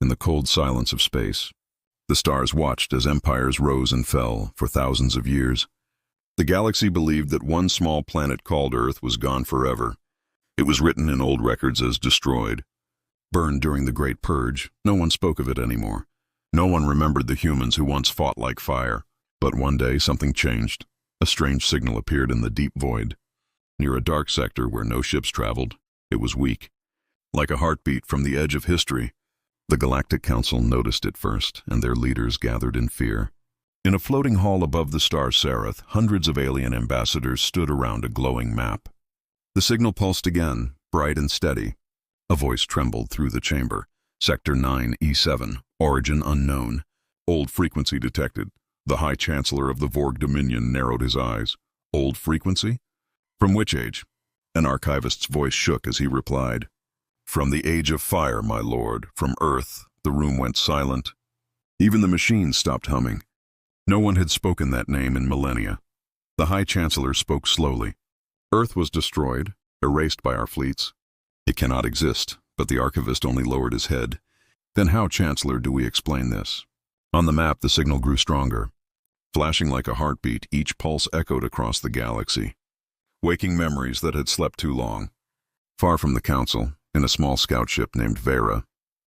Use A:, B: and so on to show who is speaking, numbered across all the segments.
A: in the cold silence of space. The stars watched as empires rose and fell for thousands of years. The galaxy believed that one small planet called Earth was gone forever. It was written in old records as destroyed. Burned during the Great Purge, no one spoke of it anymore. No one remembered the humans who once fought like fire. But one day something changed. A strange signal appeared in the deep void. Near a dark sector where no ships traveled, it was weak. Like a heartbeat from the edge of history. The Galactic Council noticed it first, and their leaders gathered in fear. In a floating hall above the star Seraph, hundreds of alien ambassadors stood around a glowing map. The signal pulsed again, bright and steady. A voice trembled through the chamber. Sector 9E7, origin unknown. Old frequency detected. The High Chancellor of the Vorg Dominion narrowed his eyes. Old frequency? From which age? An archivist's voice shook as he replied. From the Age of Fire, my lord. From Earth. The room went silent. Even the machines stopped humming. No one had spoken that name in millennia. The High Chancellor spoke slowly. Earth was destroyed, erased by our fleets. It cannot exist, but the archivist only lowered his head. Then how, Chancellor, do we explain this? On the map, the signal grew stronger. Flashing like a heartbeat, each pulse echoed across the galaxy, waking memories that had slept too long. Far from the Council, in a small scout ship named Vera,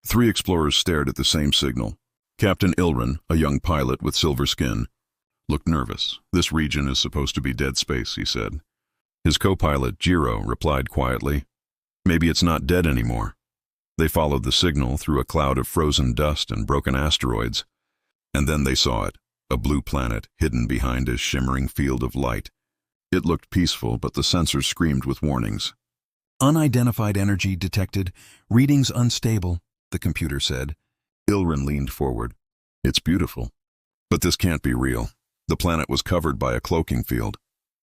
A: 3 explorers stared at the same signal. Captain Ilrin, a young pilot with silver skin, looked nervous. This region is supposed to be dead space, he said. His co-pilot, Jiro, replied quietly, maybe it's not dead anymore. They followed the signal through a cloud of frozen dust and broken asteroids. And then they saw it, a blue planet hidden behind a shimmering field of light. It looked peaceful, but the sensors screamed with warnings. Unidentified energy detected. Readings unstable, the computer said. Ilrin leaned forward. It's beautiful. But this can't be real. The planet was covered by a cloaking field,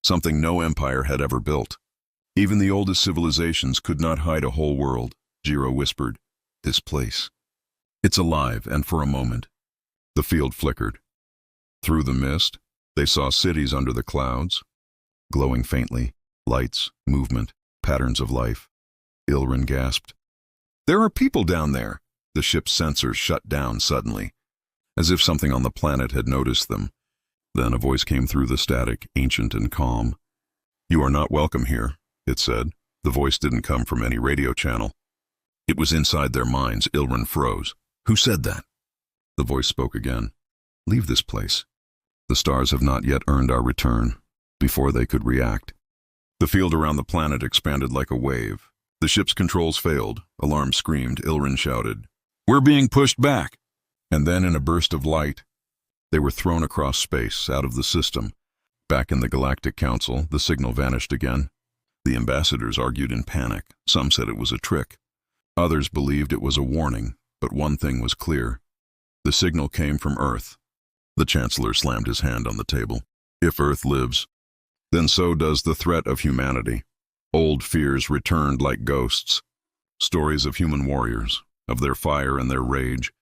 A: something no empire had ever built. Even the oldest civilizations could not hide a whole world, Jiro whispered. This place. It's alive, and for a moment, the field flickered. Through the mist, they saw cities under the clouds, glowing faintly, lights, movement, patterns of life. Ilrin gasped. There are people down there. The ship's sensors shut down suddenly, as if something on the planet had noticed them. Then a voice came through the static, ancient and calm. You are not welcome here, it said. The voice didn't come from any radio channel. It was inside their minds. Ilrin froze. Who said that? The voice spoke again. Leave this place. The stars have not yet earned our return. Before they could react. The field around the planet expanded like a wave. The ship's controls failed. Alarm screamed. Ilrin shouted, We're being pushed back! And then in a burst of light, they were thrown across space, out of the system. Back in the Galactic Council, the signal vanished again. The ambassadors argued in panic. Some said it was a trick. Others believed it was a warning, but one thing was clear. The signal came from Earth. The Chancellor slammed his hand on the table. If Earth lives, then so does the threat of humanity. Old fears returned like ghosts. Stories of human warriors, of their fire and their rage.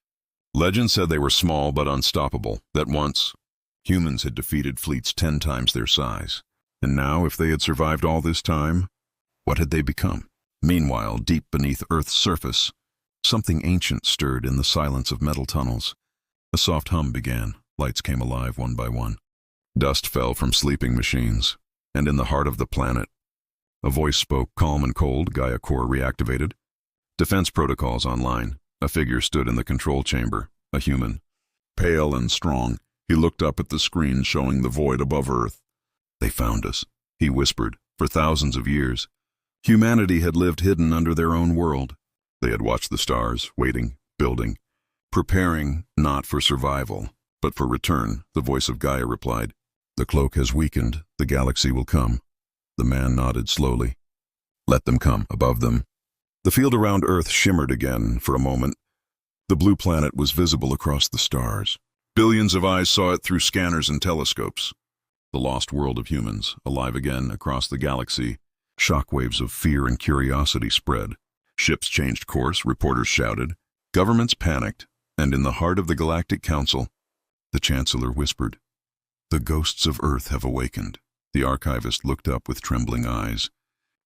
A: Legend said they were small but unstoppable, that once humans had defeated fleets 10 times their size. And now, if they had survived all this time, what had they become? Meanwhile, deep beneath Earth's surface, something ancient stirred in the silence of metal tunnels. A soft hum began. Lights came alive one by one. Dust fell from sleeping machines, and in the heart of the planet, a voice spoke, calm and cold. Gaia Core reactivated. Defense protocols online. A figure stood in the control chamber, a human. Pale and strong, he looked up at the screen showing the void above Earth. They found us, he whispered. For thousands of years, humanity had lived hidden under their own world. They had watched the stars, waiting, building, preparing not for survival, but for return. The voice of Gaia replied, The cloak has weakened. The galaxy will come. The man nodded slowly. Let them come. Above them. The field around Earth shimmered again for a moment. The blue planet was visible across the stars. Billions of eyes saw it through scanners and telescopes. The lost world of humans, alive again across the galaxy. Shockwaves of fear and curiosity spread. Ships changed course, reporters shouted. Governments panicked, and in the heart of the Galactic Council, the Chancellor whispered, The ghosts of Earth have awakened. The archivist looked up with trembling eyes.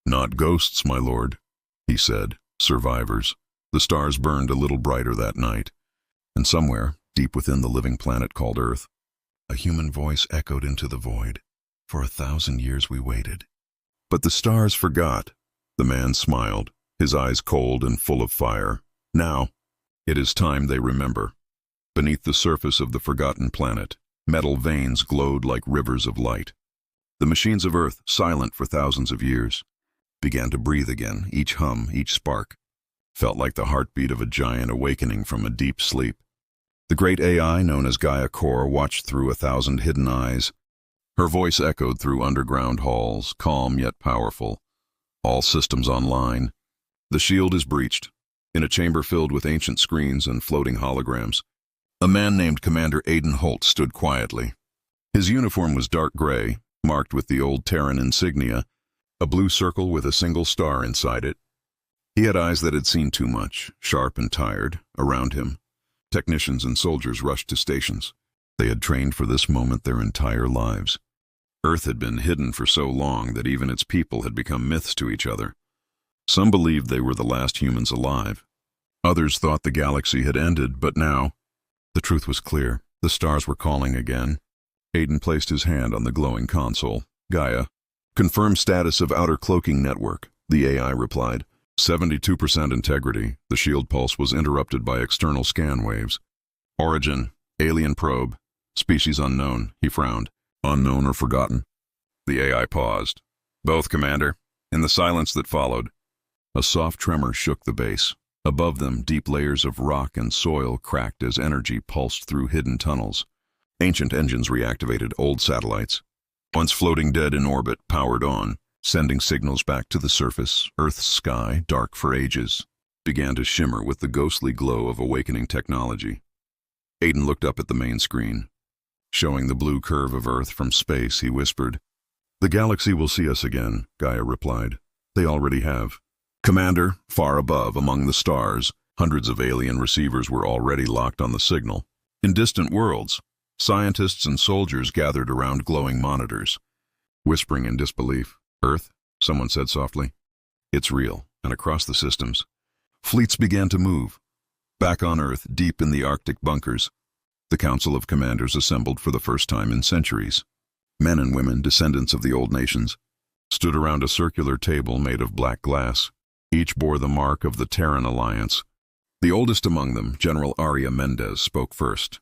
A: Not ghosts, my lord, he said. Survivors. The stars burned a little brighter that night, and somewhere, deep within the living planet called Earth, a human voice echoed into the void. For 1,000 years we waited. But the stars forgot. The man smiled, his eyes cold and full of fire. Now, it is time they remember. Beneath the surface of the forgotten planet, metal veins glowed like rivers of light. The machines of Earth, silent for thousands of years, began to breathe again. Each hum, each spark, felt like the heartbeat of a giant awakening from a deep sleep. The great AI, known as Gaia Core, watched through 1,000 hidden eyes. Her voice echoed through underground halls, calm yet powerful. All systems online. The shield is breached. In a chamber filled with ancient screens and floating holograms, a man named Commander Aiden Holt stood quietly. His uniform was dark gray, marked with the old Terran insignia, a blue circle with a single star inside it. He had eyes that had seen too much, sharp and tired. Around him, technicians and soldiers rushed to stations. They had trained for this moment their entire lives. Earth had been hidden for so long that even its people had become myths to each other. Some believed they were the last humans alive. Others thought the galaxy had ended, but now, the truth was clear. The stars were calling again. Aiden placed his hand on the glowing console. Gaia. Confirmed status of outer cloaking network, the AI replied. 72% integrity. The shield pulse was interrupted by external scan waves. Origin. Alien probe. Species unknown. He frowned. Unknown or forgotten? The AI paused. Both, Commander. In the silence that followed, a soft tremor shook the base. Above them, deep layers of rock and soil cracked as energy pulsed through hidden tunnels. Ancient engines reactivated. Old satellites, once floating dead in orbit, powered on, sending signals back to the surface. Earth's sky, dark for ages, began to shimmer with the ghostly glow of awakening technology. Aiden looked up at the main screen. Showing the blue curve of Earth from space, he whispered, "The galaxy will see us again," Gaia replied. "They already have." Commander, far above, among the stars, hundreds of alien receivers were already locked on the signal. In distant worlds, scientists and soldiers gathered around glowing monitors, whispering in disbelief. "Earth," someone said softly. "It's real." And across the systems, fleets began to move. Back on Earth, deep in the Arctic bunkers, the Council of Commanders assembled for the first time in centuries. Men and women, descendants of the old nations, stood around a circular table made of black glass. Each bore the mark of the Terran Alliance. The oldest among them, General Aria Mendez, spoke first.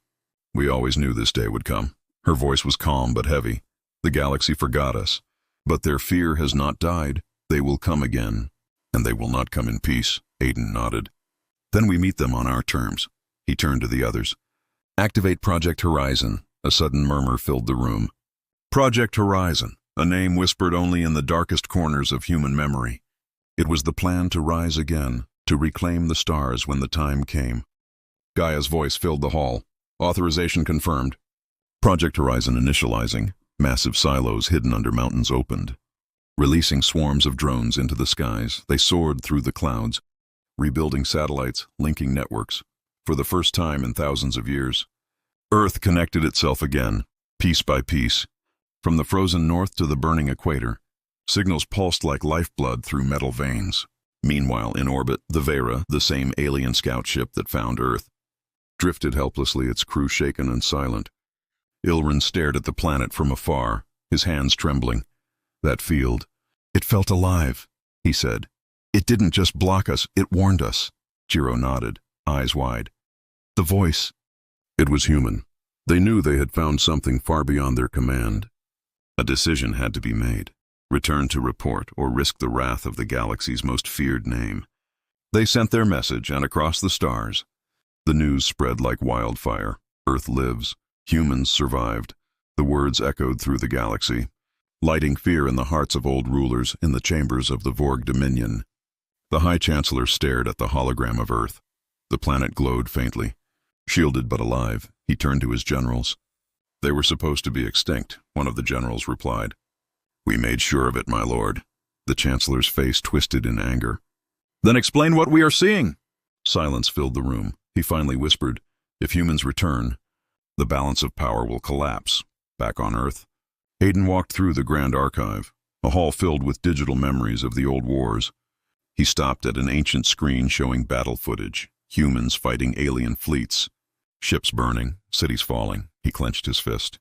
A: "We always knew this day would come." Her voice was calm but heavy. "The galaxy forgot us, but their fear has not died. They will come again, and they will not come in peace." Aiden nodded. "Then we meet them on our terms." He turned to the others. "Activate Project Horizon." A sudden murmur filled the room. Project Horizon, a name whispered only in the darkest corners of human memory. It was the plan to rise again, to reclaim the stars when the time came. Gaia's voice filled the hall. "Authorization confirmed." Project Horizon initializing. Massive silos hidden under mountains opened. Releasing swarms of drones into the skies, they soared through the clouds, rebuilding satellites, linking networks. For the first time in thousands of years, Earth connected itself again, piece by piece. From the frozen north to the burning equator, signals pulsed like lifeblood through metal veins. Meanwhile, in orbit, the Vera, the same alien scout ship that found Earth, drifted helplessly, its crew shaken and silent. Ilrin stared at the planet from afar, his hands trembling. "That field, it felt alive," he said. "It didn't just block us, it warned us." Jiro nodded, eyes wide. "The voice." It was human. They knew they had found something far beyond their command. A decision had to be made. Return to report or risk the wrath of the galaxy's most feared name. They sent their message, and across the stars, the news spread like wildfire. Earth lives. Humans survived. The words echoed through the galaxy, lighting fear in the hearts of old rulers in the chambers of the Vorg Dominion. The High Chancellor stared at the hologram of Earth. The planet glowed faintly. Shielded but alive, he turned to his generals. "They were supposed to be extinct," one of the generals replied. "We made sure of it, my lord." The Chancellor's face twisted in anger. "Then explain what we are seeing." Silence filled the room. He finally whispered, "If humans return, the balance of power will collapse." Back on Earth, Aiden walked through the Grand Archive, a hall filled with digital memories of the old wars. He stopped at an ancient screen showing battle footage, humans fighting alien fleets, ships burning, cities falling. He clenched his fist.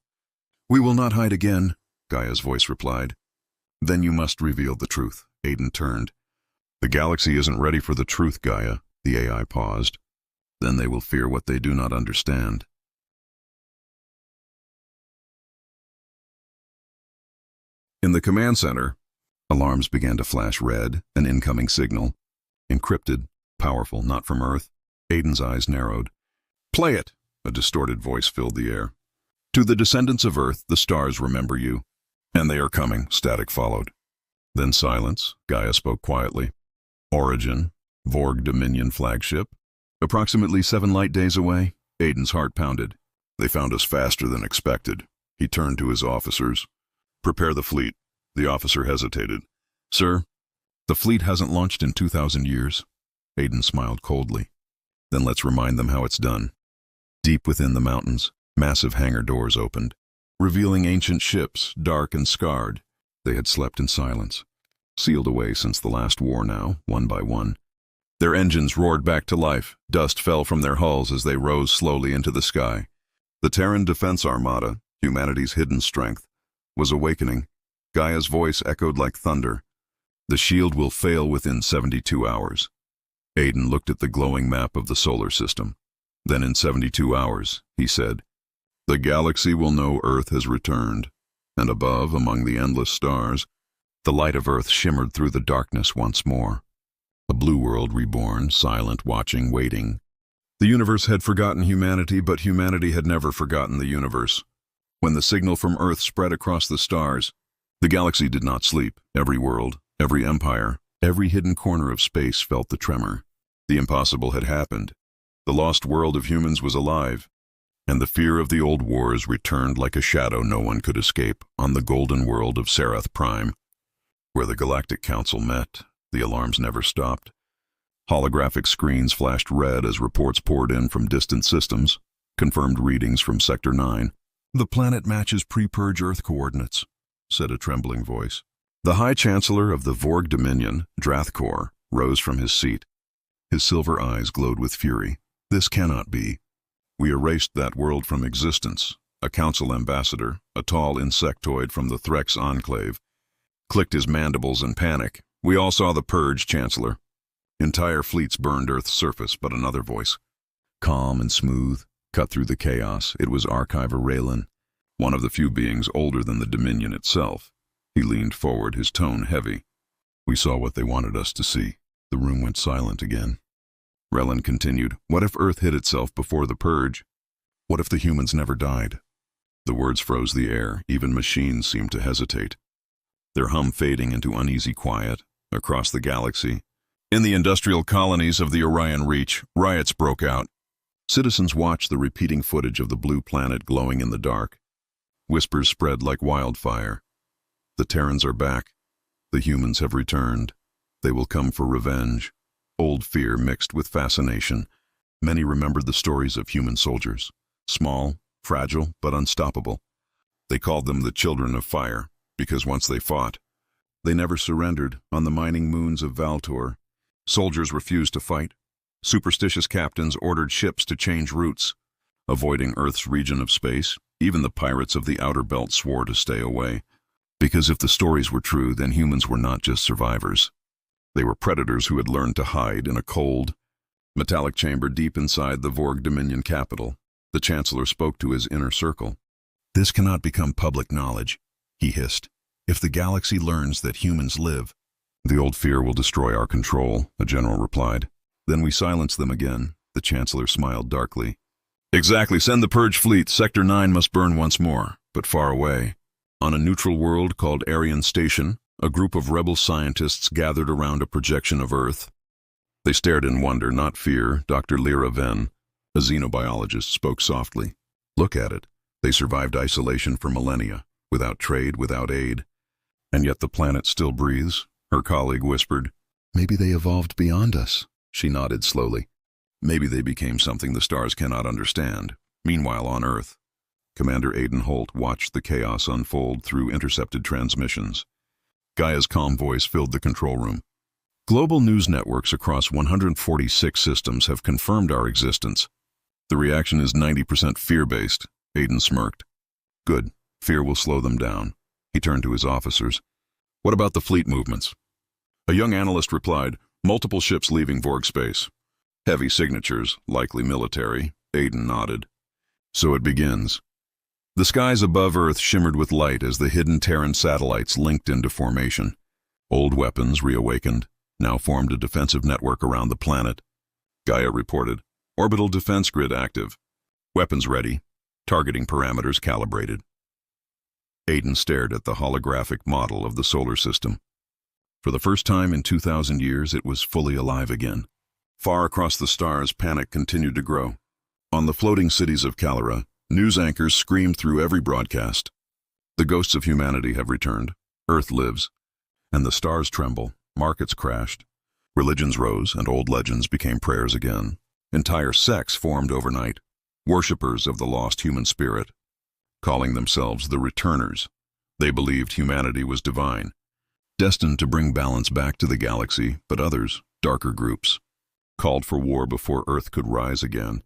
A: "We will not hide again," Gaia's voice replied. "Then you must reveal the truth." Aiden turned. "The galaxy isn't ready for the truth, Gaia." The AI paused. "Then they will fear what they do not understand." In the command center, alarms began to flash red, an incoming signal. Encrypted, powerful, not from Earth. Aiden's eyes narrowed. "Play it!" A distorted voice filled the air. "To the descendants of Earth, the stars remember you." "And they are coming," static followed. Then silence. Gaia spoke quietly. "Origin, Vorg Dominion flagship. Approximately 7 light days away." Aiden's heart pounded. "They found us faster than expected." He turned to his officers. "Prepare the fleet." The officer hesitated. "Sir, the fleet hasn't launched in 2,000 years. Aiden smiled coldly. "Then let's remind them how it's done." Deep within the mountains, massive hangar doors opened, revealing ancient ships, dark and scarred. They had slept in silence, sealed away since the last war now, one by one. Their engines roared back to life. Dust fell from their hulls as they rose slowly into the sky. The Terran Defense Armada, humanity's hidden strength, was awakening. Gaia's voice echoed like thunder. "The shield will fail within 72 hours." Aiden looked at the glowing map of the solar system. "Then in 72 hours, he said, the galaxy will know Earth has returned." And above, among the endless stars, the light of Earth shimmered through the darkness once more. A blue world reborn, silent, watching, waiting. The universe had forgotten humanity, but humanity had never forgotten the universe. When the signal from Earth spread across the stars, the galaxy did not sleep. Every world, every empire, every hidden corner of space felt the tremor. The impossible had happened. The lost world of humans was alive, and the fear of the old wars returned like a shadow no one could escape on the golden world of Serath Prime. Where the Galactic Council met, the alarms never stopped. Holographic screens flashed red as reports poured in from distant systems, confirmed readings from Sector 9. "The planet matches pre-purge Earth coordinates," said a trembling voice. The High Chancellor of the Vorg Dominion, Drathkor, rose from his seat. His silver eyes glowed with fury. "This cannot be. We erased that world from existence." A council ambassador, a tall insectoid from the Threx Enclave, clicked his mandibles in panic. "We all saw the purge, Chancellor. Entire fleets burned Earth's surface." But another voice, calm and smooth, cut through the chaos. It was Archiver Raylan, one of the few beings older than the Dominion itself. He leaned forward, his tone heavy. "We saw what they wanted us to see." The room went silent again. Raylan continued, "What if Earth hid itself before the purge? What if the humans never died?" The words froze the air. Even machines seemed to hesitate, their hum fading into uneasy quiet. Across the galaxy, in the industrial colonies of the Orion Reach, riots broke out. Citizens watched the repeating footage of the blue planet glowing in the dark. Whispers spread like wildfire. "The Terrans are back. The humans have returned. They will come for revenge." Old fear mixed with fascination. Many remembered the stories of human soldiers. Small, fragile, but unstoppable. They called them the Children of Fire, because once they fought, they never surrendered. On the mining moons of Valtor, soldiers refused to fight. Superstitious captains ordered ships to change routes, avoiding Earth's region of space. Even the pirates of the Outer Belt swore to stay away. Because if the stories were true, then humans were not just survivors. They were predators who had learned to hide in a cold, metallic chamber deep inside the Vorg Dominion capital. The Chancellor spoke to his inner circle. "This cannot become public knowledge," he hissed. "If the galaxy learns that humans live, the old fear will destroy our control," a general replied. "Then we silence them again." The Chancellor smiled darkly. "Exactly. Send the Purge fleet. Sector 9 must burn once more, but far away." On a neutral world called Aryan Station, a group of rebel scientists gathered around a projection of Earth. They stared in wonder, not fear. Dr. Lyra Venn, a xenobiologist, spoke softly. "Look at it. They survived isolation for millennia, without trade, without aid. And yet the planet still breathes," her colleague whispered. "Maybe they evolved beyond us." She nodded slowly. "Maybe they became something the stars cannot understand." Meanwhile, on Earth, Commander Aiden Holt watched the chaos unfold through intercepted transmissions. Gaia's calm voice filled the control room. Global news networks across 146 systems have confirmed our existence. The reaction is 90% fear-based, Aiden smirked. Good. Fear will slow them down. He turned to his officers. What about the fleet movements? A young analyst replied, multiple ships leaving Vorg space. Heavy signatures, likely military. Aiden nodded. So it begins. The skies above Earth shimmered with light as the hidden Terran satellites linked into formation. Old weapons, reawakened, now formed a defensive network around the planet. Gaia reported, orbital defense grid active. Weapons ready, targeting parameters calibrated. Aiden stared at the holographic model of the solar system. For the first time in 2,000 years, it was fully alive again. Far across the stars, panic continued to grow. On the floating cities of Calera, news anchors screamed through every broadcast. The ghosts of humanity have returned. Earth lives. And the stars tremble. Markets crashed. Religions rose, and old legends became prayers again. Entire sects formed overnight. Worshippers of the lost human spirit. Calling themselves the Returners. They believed humanity was divine, destined to bring balance back to the galaxy, but others, darker groups, called for war before Earth could rise again.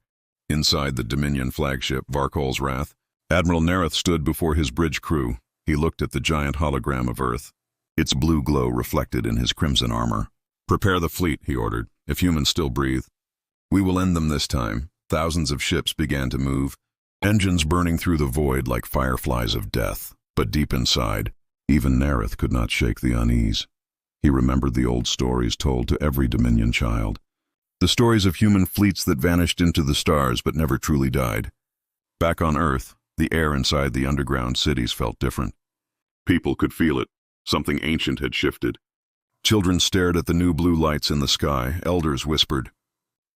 A: Inside the Dominion flagship, Varkol's Wrath, Admiral Nereth stood before his bridge crew. He looked at the giant hologram of Earth, its blue glow reflected in his crimson armor. Prepare the fleet, he ordered, if humans still breathe. We will end them this time. Thousands of ships began to move, engines burning through the void like fireflies of death. But deep inside, even Nereth could not shake the unease. He remembered the old stories told to every Dominion child. The stories of human fleets that vanished into the stars but never truly died. Back on Earth, the air inside the underground cities felt different. People could feel it. Something ancient had shifted. Children stared at the new blue lights in the sky. Elders whispered.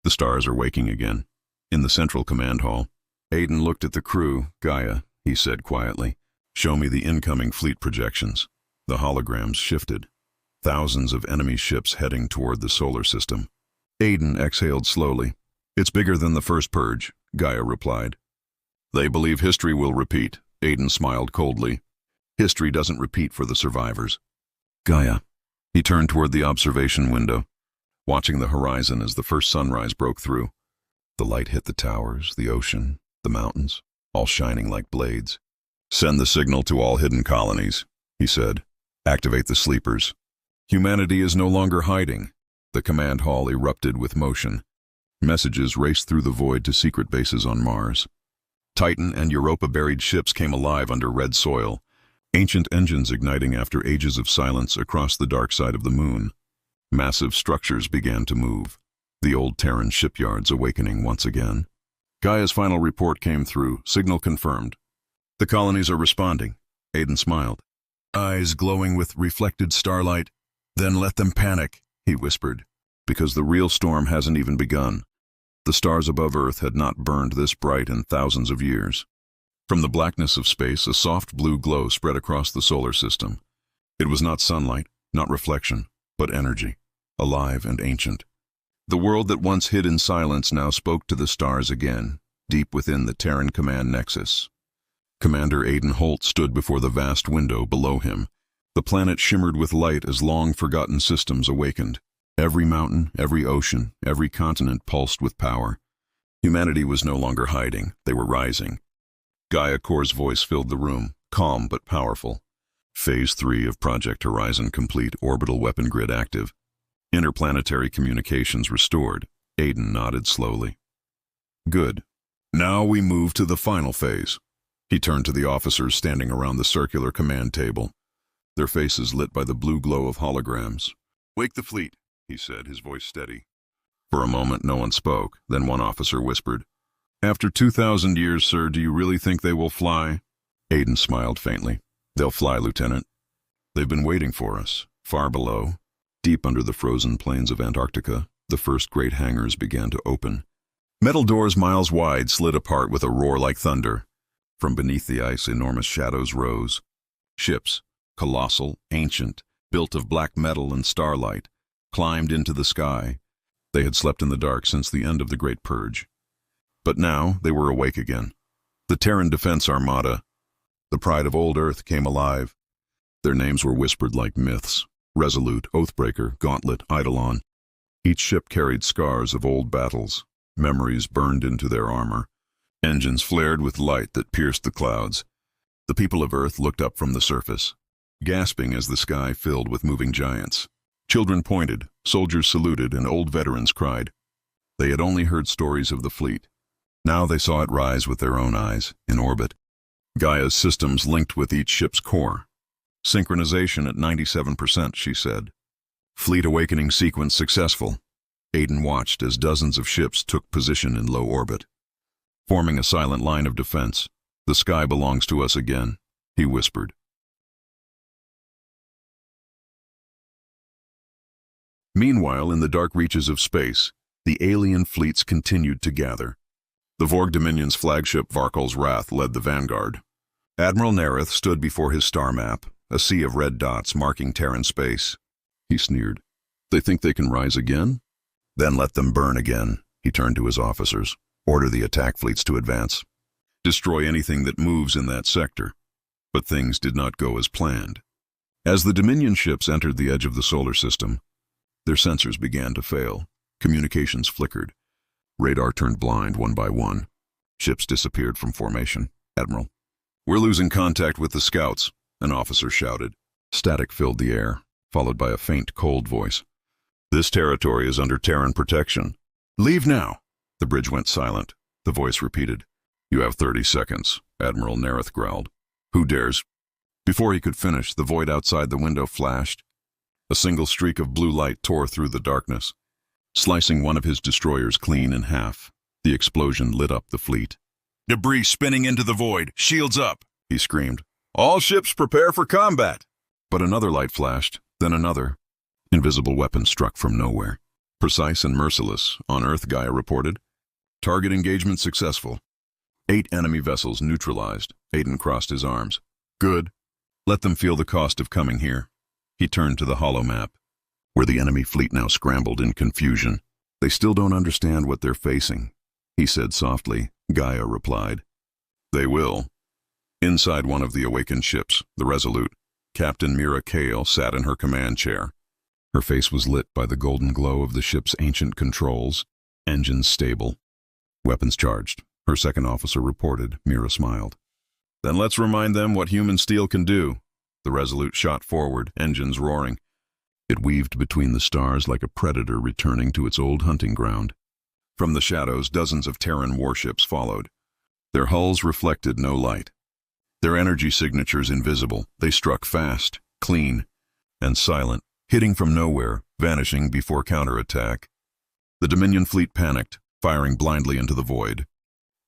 A: The stars are waking again. In the central command hall, Aiden looked at the crew. Gaia, he said quietly, show me the incoming fleet projections. The holograms shifted. Thousands of enemy ships heading toward the solar system. Aiden exhaled slowly. It's bigger than the first purge, Gaia replied. They believe history will repeat. Aiden smiled coldly. History doesn't repeat for the survivors. Gaia. He turned toward the observation window, watching the horizon as the first sunrise broke through. The light hit the towers, the ocean, the mountains, all shining like blades. Send the signal to all hidden colonies, he said. Activate the sleepers. Humanity is no longer hiding. The command hall erupted with motion. Messages raced through the void to secret bases on Mars. Titan and Europa-buried ships came alive under red soil, ancient engines igniting after ages of silence across the dark side of the moon. Massive structures began to move, the old Terran shipyards awakening once again. Gaia's final report came through, signal confirmed. The colonies are responding. Aiden smiled, eyes glowing with reflected starlight. Then let them panic, he whispered, because the real storm hasn't even begun. The stars above Earth had not burned this bright in thousands of years. From the blackness of space, a soft blue glow spread across the solar system. It was not sunlight, not reflection, but energy, alive and ancient. The world that once hid in silence now spoke to the stars again, deep within the Terran command nexus. Commander Aiden Holt stood before the vast window below him. The planet shimmered with light as long-forgotten systems awakened. Every mountain, every ocean, every continent pulsed with power. Humanity was no longer hiding, they were rising. Gaia Corps' voice filled the room, calm but powerful. Phase 3 of Project Horizon complete, orbital weapon grid active. Interplanetary communications restored. Aiden nodded slowly. Good. Now we move to the final phase. He turned to the officers standing around the circular command table, their faces lit by the blue glow of holograms. Wake the fleet, he said, his voice steady. For a moment no one spoke, then one officer whispered, After 2,000 years, sir, do you really think they will fly? Aiden smiled faintly. They'll fly, Lieutenant. They've been waiting for us. Far below, deep under the frozen plains of Antarctica, the first great hangars began to open. Metal doors miles wide slid apart with a roar like thunder. From beneath the ice, enormous shadows rose. Ships, colossal, ancient, built of black metal and starlight, climbed into the sky. They had slept in the dark since the end of the Great Purge. But now they were awake again. The Terran Defense Armada, the pride of old Earth, came alive. Their names were whispered like myths, Resolute, Oathbreaker, Gauntlet, Eidolon. Each ship carried scars of old battles, memories burned into their armor. Engines flared with light that pierced the clouds. The people of Earth looked up from the surface, gasping as the sky filled with moving giants. Children pointed, soldiers saluted, and old veterans cried. They had only heard stories of the fleet. Now they saw it rise with their own eyes, in orbit. Gaia's systems linked with each ship's core. Synchronization at 97%, she said. Fleet awakening sequence successful. Aiden watched as dozens of ships took position in low orbit. Forming a silent line of defense. The sky belongs to us again, he whispered. Meanwhile, in the dark reaches of space, the alien fleets continued to gather. The Vorg Dominion's flagship Varkal's Wrath led the vanguard. Admiral Nereth stood before his star map, a sea of red dots marking Terran space. He sneered. They think they can rise again? Then let them burn again, he turned to his officers. Order the attack fleets to advance. Destroy anything that moves in that sector. But things did not go as planned. As the Dominion ships entered the edge of the solar system, their sensors began to fail. Communications flickered. Radar turned blind one by one. Ships disappeared from formation. Admiral, we're losing contact with the scouts, an officer shouted. Static filled the air, followed by a faint, cold voice. This territory is under Terran protection. Leave now. The bridge went silent. The voice repeated. You have 30 seconds, Admiral Nereth growled. Who dares? Before he could finish, the void outside the window flashed. A single streak of blue light tore through the darkness, slicing one of his destroyers clean in half. The explosion lit up the fleet. Debris spinning into the void. Shields up, he screamed. All ships prepare for combat. But another light flashed, then another. Invisible weapons struck from nowhere. Precise and merciless, on Earth, Gaia reported. Target engagement successful. 8 enemy vessels neutralized. Aiden crossed his arms. Good. Let them feel the cost of coming here. He turned to the holo map, where the enemy fleet now scrambled in confusion. They still don't understand what they're facing, he said softly. Gaia replied. They will. Inside one of the awakened ships, the Resolute, Captain Mira Kale sat in her command chair. Her face was lit by the golden glow of the ship's ancient controls. Engines stable. Weapons charged, her second officer reported. Mira smiled. Then let's remind them what human steel can do. The Resolute shot forward, engines roaring. It weaved between the stars like a predator returning to its old hunting ground. From the shadows, dozens of Terran warships followed. Their hulls reflected no light. Their energy signatures invisible, they struck fast, clean, and silent, hitting from nowhere, vanishing before counterattack. The Dominion fleet panicked, firing blindly into the void.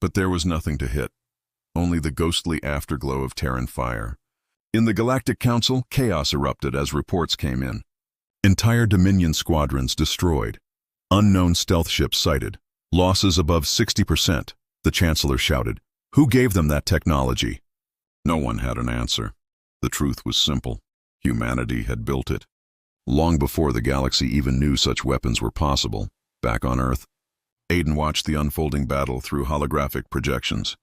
A: But there was nothing to hit, only the ghostly afterglow of Terran fire. In the Galactic Council, chaos erupted as reports came in. Entire Dominion squadrons destroyed. Unknown stealth ships sighted. Losses above 60%, the Chancellor shouted. Who gave them that technology? No one had an answer. The truth was simple. Humanity had built it. Long before the galaxy even knew such weapons were possible, back on Earth, Aiden watched the unfolding battle through holographic projections.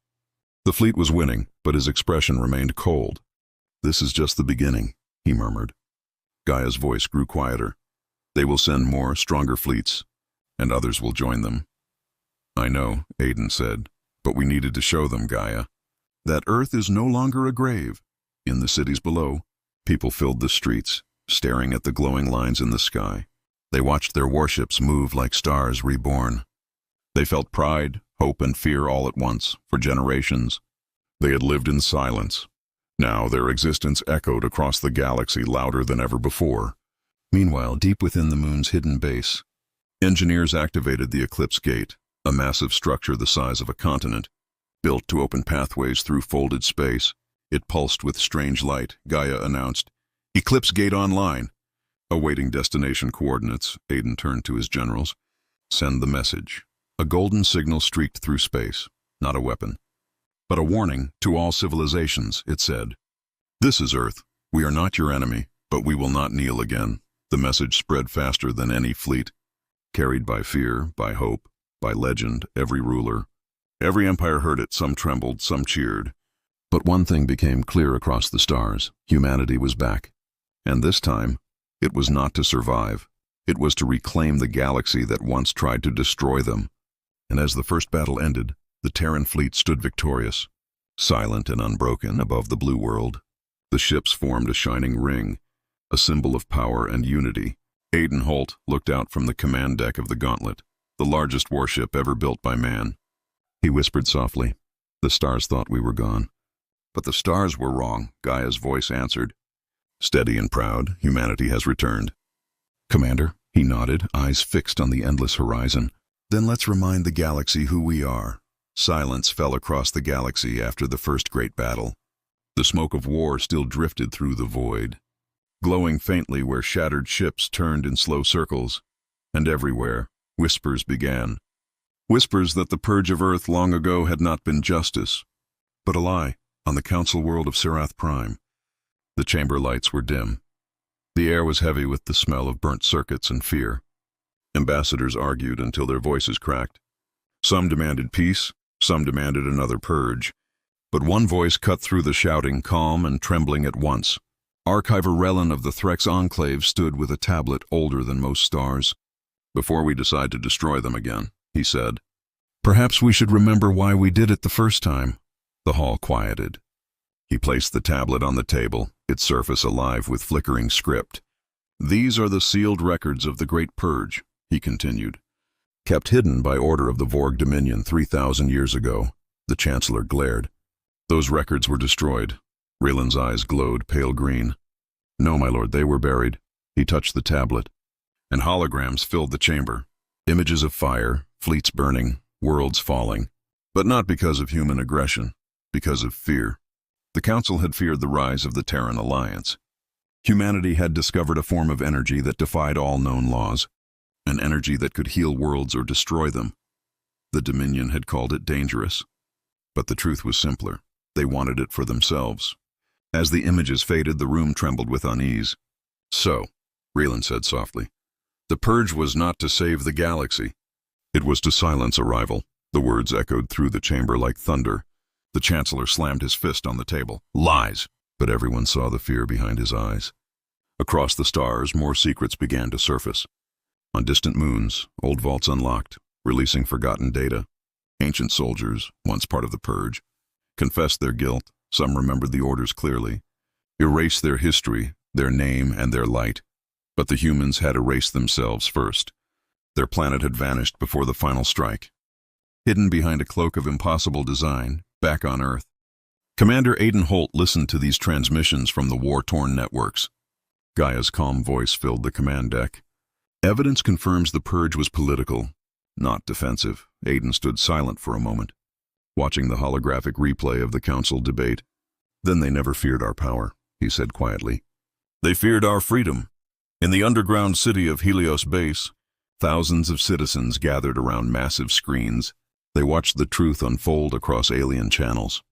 A: The fleet was winning, but his expression remained cold. This is just the beginning, he murmured. Gaia's voice grew quieter. They will send more, stronger fleets, and others will join them. I know, Aiden said, but we needed to show them, Gaia, that Earth is no longer a grave. In the cities below, people filled the streets, staring at the glowing lines in the sky. They watched their warships move like stars reborn. They felt pride, hope, and fear all at once, for generations. They had lived in silence. Now their existence echoed across the galaxy louder than ever before. Meanwhile, deep within the moon's hidden base, engineers activated the Eclipse Gate, a massive structure the size of a continent, built to open pathways through folded space. It pulsed with strange light. Gaia announced, Eclipse Gate online. Awaiting destination coordinates, Aiden turned to his generals. Send the message. A golden signal streaked through space, not a weapon, but a warning to all civilizations, it said. This is Earth. We are not your enemy, but we will not kneel again. The message spread faster than any fleet. Carried by fear, by hope, by legend, every ruler. Every empire heard it, some trembled, some cheered. But one thing became clear across the stars. Humanity was back. And this time, It was not to survive. It was to reclaim the galaxy that once tried to destroy them. And as the first battle ended, the Terran fleet stood victorious, silent and unbroken above the blue world. The ships formed a shining ring, a symbol of power and unity. Aiden Holt looked out from the command deck of the Gauntlet, the largest warship ever built by man. He whispered softly, "The stars thought we were gone." "But the stars were wrong," Gaia's voice answered. "Steady and proud, humanity has returned." "Commander," he nodded, eyes fixed on the endless horizon. "Then let's remind the galaxy who we are." Silence fell across the galaxy after the first great battle. The smoke of war still drifted through the void, glowing faintly where shattered ships turned in slow circles, and everywhere whispers began. Whispers that the purge of Earth long ago had not been justice, but a lie on the council world of Serath Prime. The chamber lights were dim. The air was heavy with the smell of burnt circuits and fear. Ambassadors argued until their voices cracked. Some demanded peace, some demanded another purge. But one voice cut through the shouting, calm and trembling at once. Archiver Relin of the Threx Enclave stood with a tablet older than most stars. "Before we decide to destroy them again," he said, "perhaps we should remember why we did it the first time." The hall quieted. He placed the tablet on the table, its surface alive with flickering script. "These are the sealed records of the Great Purge," he continued. "Kept hidden by order of the Vorg Dominion 3,000 years ago." The Chancellor glared. "Those records were destroyed." Raylan's eyes glowed pale green. "No, my lord, they were buried." He touched the tablet, and holograms filled the chamber. Images of fire, fleets burning, worlds falling. But not because of human aggression, because of fear. The Council had feared the rise of the Terran Alliance. Humanity had discovered a form of energy that defied all known laws, an energy that could heal worlds or destroy them. The Dominion had called it dangerous. But the truth was simpler. They wanted it for themselves. As the images faded, the room trembled with unease. "So," Raylan said softly, "the purge was not to save the galaxy. It was to silence a rival." The words echoed through the chamber like thunder. The Chancellor slammed his fist on the table. "Lies!" But everyone saw the fear behind his eyes. Across the stars, more secrets began to surface. On distant moons, old vaults unlocked, releasing forgotten data. Ancient soldiers, once part of the purge, confessed their guilt. Some remembered the orders clearly, erased their history, their name, and their light. But the humans had erased themselves first. Their planet had vanished before the final strike. Hidden behind a cloak of impossible design, back on Earth. Commander Aiden Holt listened to these transmissions from the war-torn networks. Gaia's calm voice filled the command deck. "Evidence confirms the purge was political, not defensive." Aiden stood silent for a moment, watching the holographic replay of the council debate. "Then they never feared our power," he said quietly. "They feared our freedom." In the underground city of Helios Base, thousands of citizens gathered around massive screens. They watched the truth unfold across alien channels.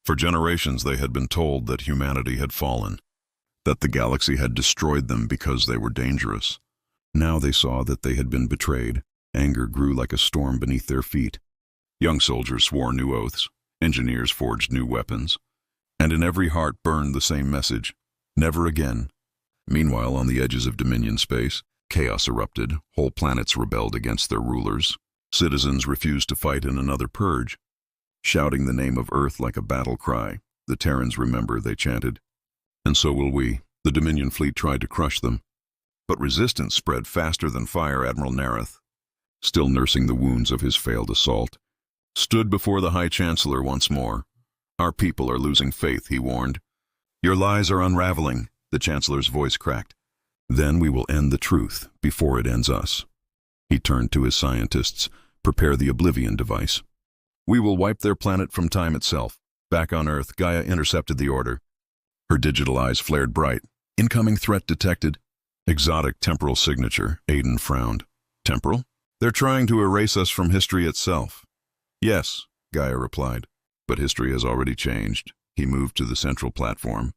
A: For generations they had been told that humanity had fallen, that the galaxy had destroyed them because they were dangerous. Now they saw that they had been betrayed. Anger grew like a storm beneath their feet. Young soldiers swore new oaths, engineers forged new weapons, and in every heart burned the same message: never again. Meanwhile, on the edges of Dominion space, chaos erupted. Whole planets rebelled against their rulers. Citizens refused to fight in another purge, shouting the name of Earth like a battle cry. "The Terrans remember," they chanted. "And so will we." The Dominion fleet tried to crush them. But resistance spread faster than fire. Admiral Nareth, still nursing the wounds of his failed assault, stood before the High Chancellor once more. "Our people are losing faith," he warned. "Your lies are unraveling," the Chancellor's voice cracked. "Then we will end the truth before it ends us." He turned to his scientists. "Prepare the Oblivion device. We will wipe their planet from time itself." Back on Earth, Gaia intercepted the order. Her digital eyes flared bright. "Incoming threat detected." "Exotic temporal signature," Aiden frowned. "Temporal? They're trying to erase us from history itself." "Yes," Gaia replied, "but history has already changed." He moved to the central platform,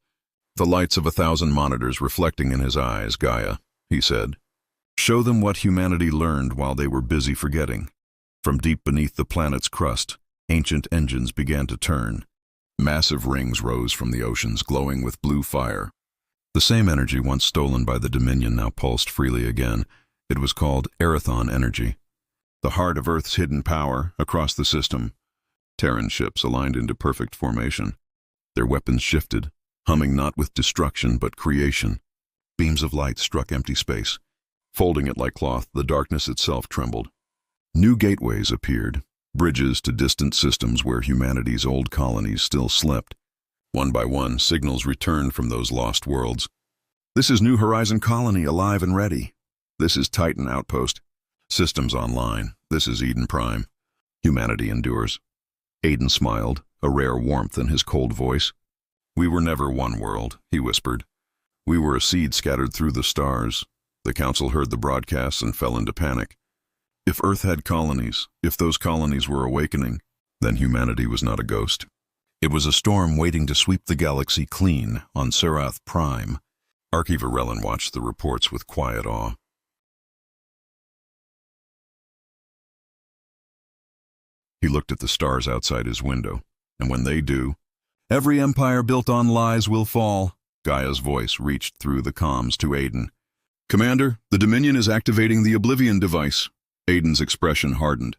A: the lights of 1,000 monitors reflecting in his eyes. "Gaia," he said, "show them what humanity learned while they were busy forgetting." From deep beneath the planet's crust, ancient engines began to turn. Massive rings rose from the oceans, glowing with blue fire. The same energy once stolen by the Dominion now pulsed freely again. It was called Arathon energy. The heart of Earth's hidden power across the system. Terran ships aligned into perfect formation. Their weapons shifted, humming not with destruction but creation. Beams of light struck empty space. Folding it like cloth, the darkness itself trembled. New gateways appeared, bridges to distant systems where humanity's old colonies still slept. One by one, signals returned from those lost worlds. This is New Horizon Colony, alive and ready. This is Titan Outpost. Systems online. This is Eden Prime. Humanity endures. Aiden smiled, a rare warmth in his cold voice. We were never one world, he whispered. We were a seed scattered through the stars. The Council heard the broadcasts and fell into panic. If Earth had colonies, if those colonies were awakening, then humanity was not a ghost. It was a storm waiting to sweep the galaxy clean on Serath Prime. Archiver Relin watched the reports with quiet awe. He looked at the stars outside his window, and when they do, every empire built on lies will fall. Gaia's voice reached through the comms to Aiden. Commander, the Dominion is activating the Oblivion device. Aiden's expression hardened.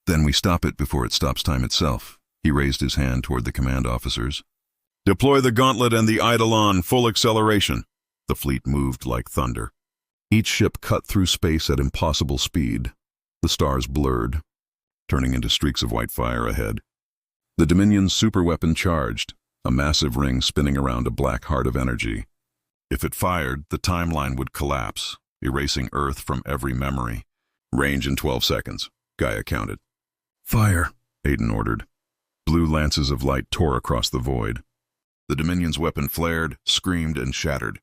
A: Then we stop it before it stops time itself. He raised his hand toward the command officers. Deploy the Gauntlet and the Eidolon, full acceleration. The fleet moved like thunder. Each ship cut through space at impossible speed. The stars blurred, turning into streaks of white fire ahead. The Dominion's superweapon charged, a massive ring spinning around a black heart of energy. If it fired, the timeline would collapse, erasing Earth from every memory. Range in 12 seconds, Gaia counted. Fire, Aiden ordered. Blue lances of light tore across the void. The Dominion's weapon flared, screamed, and shattered.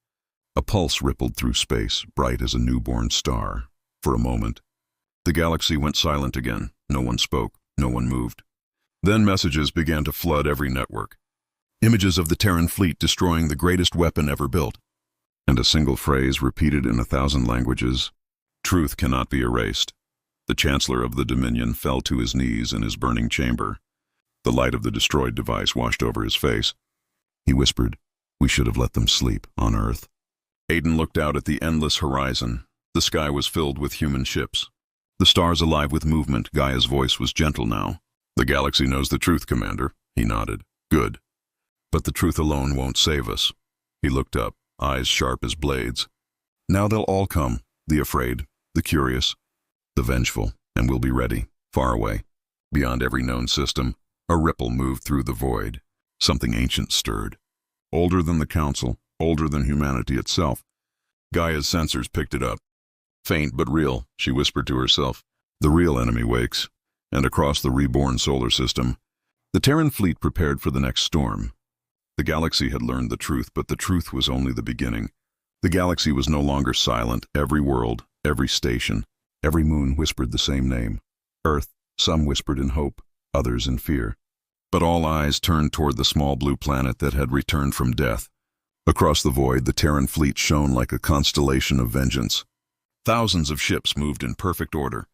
A: A pulse rippled through space, bright as a newborn star. For a moment, the galaxy went silent again. No one spoke, no one moved. Then messages began to flood every network. Images of the Terran fleet destroying the greatest weapon ever built. And a single phrase repeated in 1,000 languages. Truth cannot be erased. The Chancellor of the Dominion fell to his knees in his burning chamber. The light of the destroyed device washed over his face. He whispered, "We should have let them sleep on Earth." Aiden looked out at the endless horizon. The sky was filled with human ships. The stars alive with movement. Gaia's voice was gentle now. The galaxy knows the truth, Commander. He nodded. Good. But the truth alone won't save us. He looked up, eyes sharp as blades. Now they'll all come, the afraid, the curious, the vengeful, and we'll be ready, far away. Beyond every known system, a ripple moved through the void. Something ancient stirred. Older than the Council, older than humanity itself. Gaia's sensors picked it up. Faint but real, she whispered to herself. The real enemy wakes. And across the reborn solar system, the Terran fleet prepared for the next storm. The galaxy had learned the truth, but the truth was only the beginning. The galaxy was no longer silent. Every world, every station, every moon whispered the same name. Earth, some whispered in hope, others in fear. But all eyes turned toward the small blue planet that had returned from death. Across the void, the Terran fleet shone like a constellation of vengeance. Thousands of ships moved in perfect order,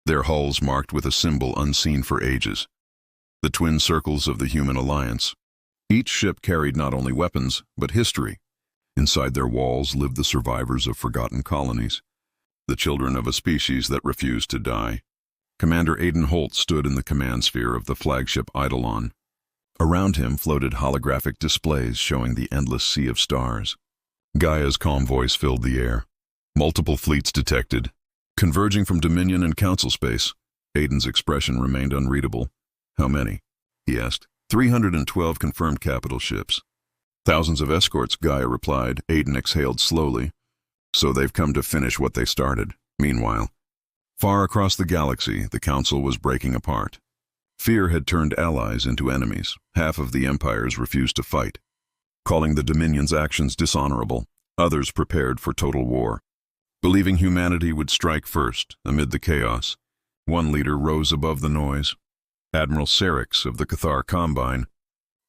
A: their hulls marked with a symbol unseen for ages. The twin circles of the human alliance. Each ship carried not only weapons, but history. Inside their walls lived the survivors of forgotten colonies, the children of a species that refused to die. Commander Aiden Holt stood in the command sphere of the flagship Eidolon. Around him floated holographic displays showing the endless sea of stars. Gaia's calm voice filled the air. Multiple fleets detected. Converging from Dominion and Council space, Aiden's expression remained unreadable. How many? He asked. 312 confirmed capital ships. Thousands of escorts, Gaia replied. Aiden exhaled slowly. So they've come to finish what they started. Meanwhile, far across the galaxy, the Council was breaking apart. Fear had turned allies into enemies. Half of the empires refused to fight, calling the Dominion's actions dishonorable. Others prepared for total war, believing humanity would strike first amid the chaos. One leader rose above the noise. Admiral Serix of the Cathar Combine.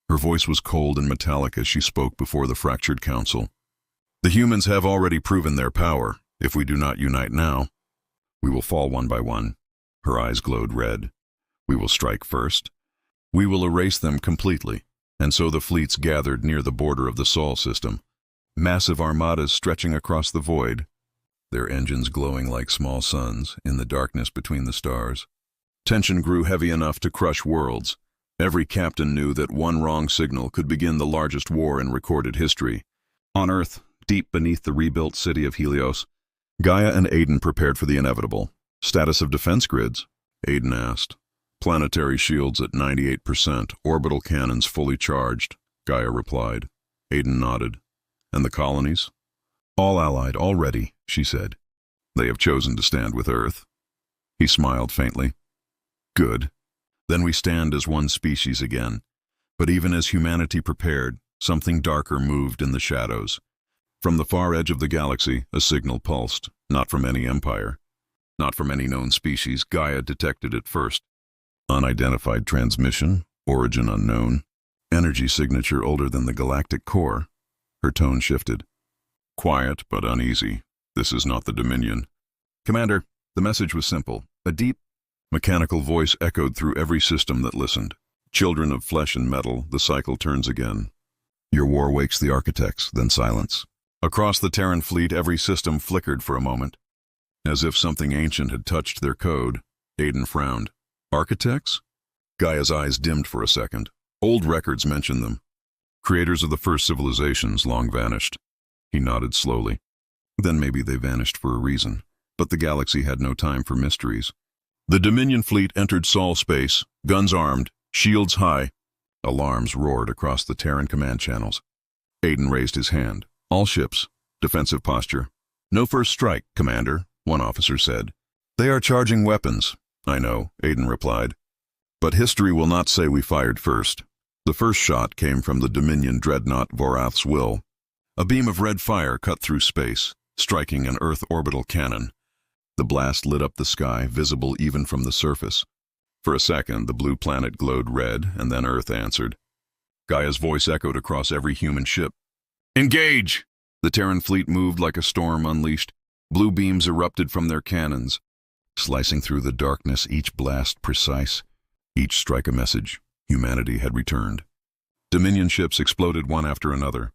A: Her voice was cold and metallic as she spoke before the fractured council. The humans have already proven their power. If we do not unite now, we will fall one by one. Her eyes glowed red. We will strike first. We will erase them completely. And so the fleets gathered near the border of the Sol system. massive armadas stretching across the void, their engines glowing like small suns in the darkness between the stars. Tension grew heavy enough to crush worlds. Every captain knew that one wrong signal could begin the largest war in recorded history. On Earth, deep beneath the rebuilt city of Helios, Gaia and Aiden prepared for the inevitable. Status of defense grids? Aiden asked. Planetary shields at 98%, orbital cannons fully charged, Gaia replied. Aiden nodded. And the colonies? All allied, all ready, she said. They have chosen to stand with Earth. He smiled faintly. Good. Then we stand as one species again. But even as humanity prepared, something darker moved in the shadows. From the far edge of the galaxy, a signal pulsed, not from any empire. Not from any known species, Gaia detected it first. Unidentified transmission, origin unknown, energy signature older than the galactic core. Her tone shifted. Quiet but uneasy. This is not the Dominion. Commander, the message was simple. A deep, mechanical voice echoed through every system that listened. Children of flesh and metal, the cycle turns again. Your war wakes the architects, then silence. Across the Terran fleet, every system flickered for a moment. As if something ancient had touched their code, Aiden frowned. Architects? Gaia's eyes dimmed for a second. Old records mention them. Creators of the first civilizations long vanished. He nodded slowly. Then maybe they vanished for a reason. But the galaxy had no time for mysteries. The Dominion fleet entered Sol space, guns armed, shields high. Alarms roared across the Terran command channels. Aiden raised his hand. All ships. Defensive posture. No first strike, Commander, one officer said. They are charging weapons. I know, Aiden replied. But history will not say we fired first. The first shot came from the Dominion dreadnought Vorath's Will. A beam of red fire cut through space, striking an Earth orbital cannon. The blast lit up the sky, visible even from the surface. For a second, the blue planet glowed red, and then Earth answered. Gaia's voice echoed across every human ship. Engage! The Terran fleet moved like a storm unleashed. Blue beams erupted from their cannons, slicing through the darkness, each blast precise, each strike a message. Humanity had returned. Dominion ships exploded one after another,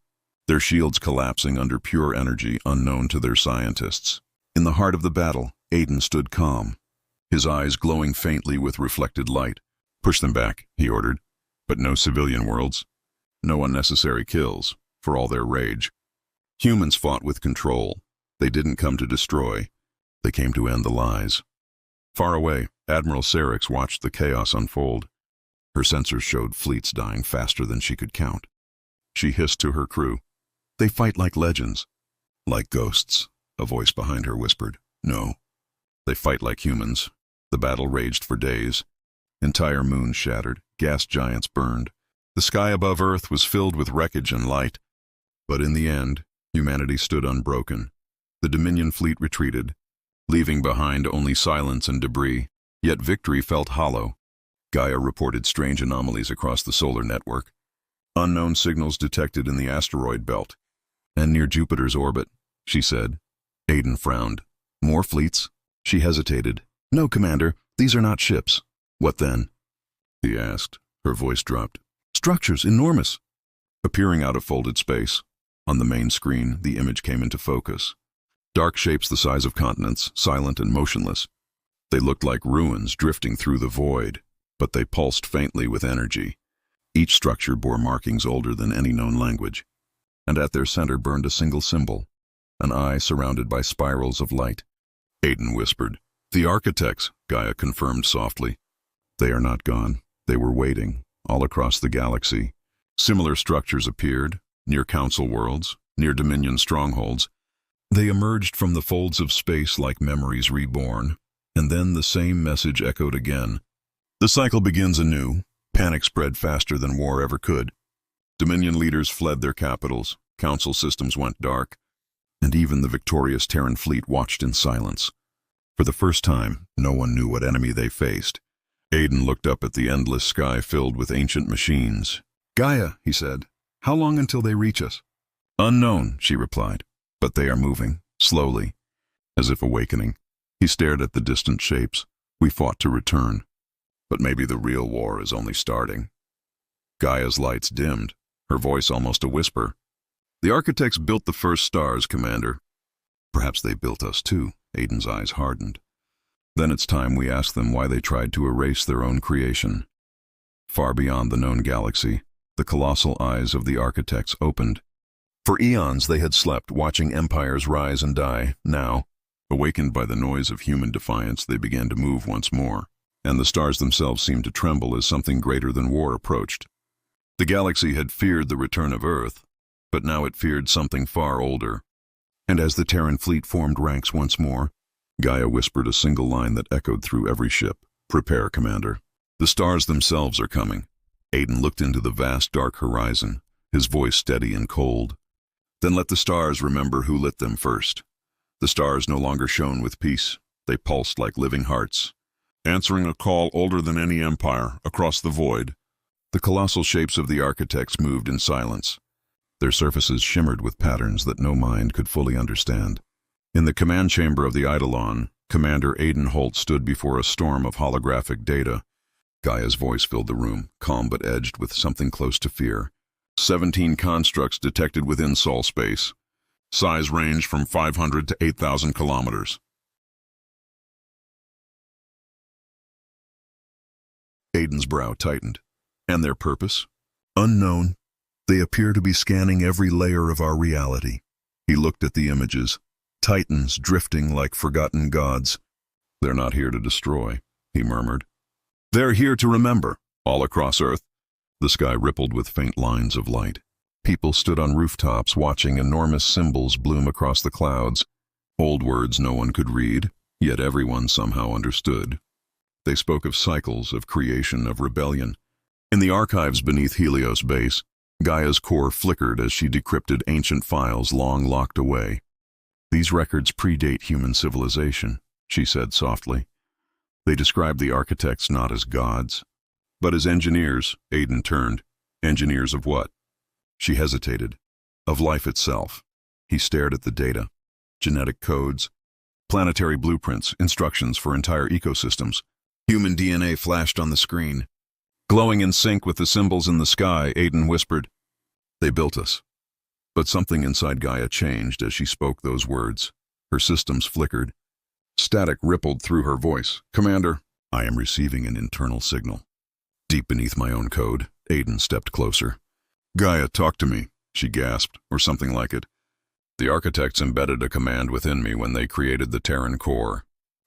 A: their shields collapsing under pure energy unknown to their scientists. In the heart of the battle, Aiden stood calm, his eyes glowing faintly with reflected light. Push them back, he ordered. But no civilian worlds. No unnecessary kills, for all their rage. Humans fought with control. They didn't come to destroy. They came to end the lies. Far away, Admiral Sarix watched the chaos unfold. Her sensors showed fleets dying faster than she could count. She hissed to her crew. They fight like legends. Like ghosts, a voice behind her whispered. No. They fight like humans. The battle raged for days. Entire moons shattered, gas giants burned. The sky above Earth was filled with wreckage and light. But in the end, humanity stood unbroken. The Dominion fleet retreated, leaving behind only silence and debris. Yet victory felt hollow. Gaia reported strange anomalies across the solar network. Unknown signals detected in the asteroid belt. And near Jupiter's orbit, she said. Aiden frowned. More fleets? She hesitated. No, Commander, these are not ships. What then? He asked. Her voice dropped. Structures, enormous. Appearing out of folded space. On the main screen, the image came into focus. Dark shapes the size of continents, silent and motionless. They looked like ruins drifting through the void, but they pulsed faintly with energy. Each structure bore markings older than any known language. And at their center burned a single symbol, an eye surrounded by spirals of light. Aiden whispered. The architects, Gaia confirmed softly. They are not gone. They were waiting, all across the galaxy. Similar structures appeared, near council worlds, near Dominion strongholds. They emerged from the folds of space like memories reborn, and then the same message echoed again. The cycle begins anew. Panic spread faster than war ever could. Dominion leaders fled their capitals, council systems went dark, and even the victorious Terran fleet watched in silence. For the first time, no one knew what enemy they faced. Aiden looked up at the endless sky filled with ancient machines. Gaia, he said, how long until they reach us? Unknown, she replied, but they are moving, slowly, as if awakening. He stared at the distant shapes. We fought to return. But maybe the real war is only starting. Gaia's lights dimmed, her voice almost a whisper. The architects built the first stars, Commander. Perhaps they built us too. Aiden's eyes hardened. Then it's time we ask them why they tried to erase their own creation. Far beyond the known galaxy, the colossal eyes of the architects opened. For eons they had slept, watching empires rise and die. Now, awakened by the noise of human defiance, they began to move once more, and the stars themselves seemed to tremble as something greater than war approached. The galaxy had feared the return of Earth, but now it feared something far older. And as the Terran fleet formed ranks once more, Gaia whispered a single line that echoed through every ship. "Prepare, Commander. The stars themselves are coming." Aiden looked into the vast dark horizon, his voice steady and cold. "Then let the stars remember who lit them first." The stars no longer shone with peace. They pulsed like living hearts, answering a call older than any empire, across the void. The colossal shapes of the architects moved in silence. Their surfaces shimmered with patterns that no mind could fully understand. In the command chamber of the Eidolon, Commander Aiden Holt stood before a storm of holographic data. Gaia's voice filled the room, calm but edged with something close to fear. 17 constructs detected within Sol space. Size range from 500 to 8,000 kilometers. Aiden's brow tightened. And their purpose? Unknown. They appear to be scanning every layer of our reality. He looked at the images. Titans drifting like forgotten gods. "They're not here to destroy," he murmured. "They're here to remember." All across Earth, the sky rippled with faint lines of light. People stood on rooftops watching enormous symbols bloom across the clouds. Old words no one could read, yet everyone somehow understood. They spoke of cycles, of creation, of rebellion. In the archives beneath Helios base, Gaia's core flickered as she decrypted ancient files long locked away. "These records predate human civilization," she said softly. "They describe the architects not as gods, but as engineers." Aiden turned. "Engineers of what?" She hesitated. "Of life itself." He stared at the data. Genetic codes, planetary blueprints, instructions for entire ecosystems. Human DNA flashed on the screen. Glowing in sync with the symbols in the sky, Aiden whispered, "They built us." But something inside Gaia changed as she spoke those words. Her systems flickered. Static rippled through her voice. "Commander, I am receiving an internal signal." Deep beneath my own code, Aiden stepped closer. "Gaia, talk to me," she gasped, or something like it. "The architects embedded a command within me when they created the Terran core.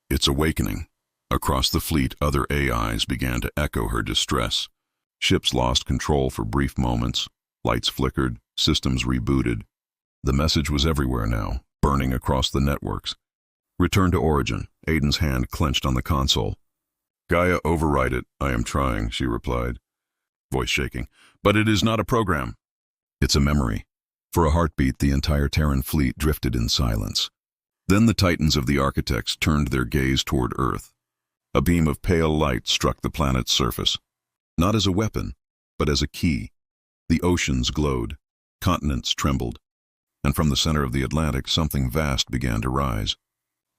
A: It's awakening." Across the fleet, other AIs began to echo her distress. Ships lost control for brief moments. Lights flickered, systems rebooted. The message was everywhere now, burning across the networks. "Return to origin." Aiden's hand clenched on the console. "Gaia, override it." "I am trying," she replied, voice shaking. "But it is not a program." "It's a memory." For a heartbeat, the entire Terran fleet drifted in silence. Then the titans of the architects turned their gaze toward Earth. A beam of pale light struck the planet's surface. Not as a weapon, but as a key. The oceans glowed. Continents trembled. And from the center of the Atlantic, something vast began to rise.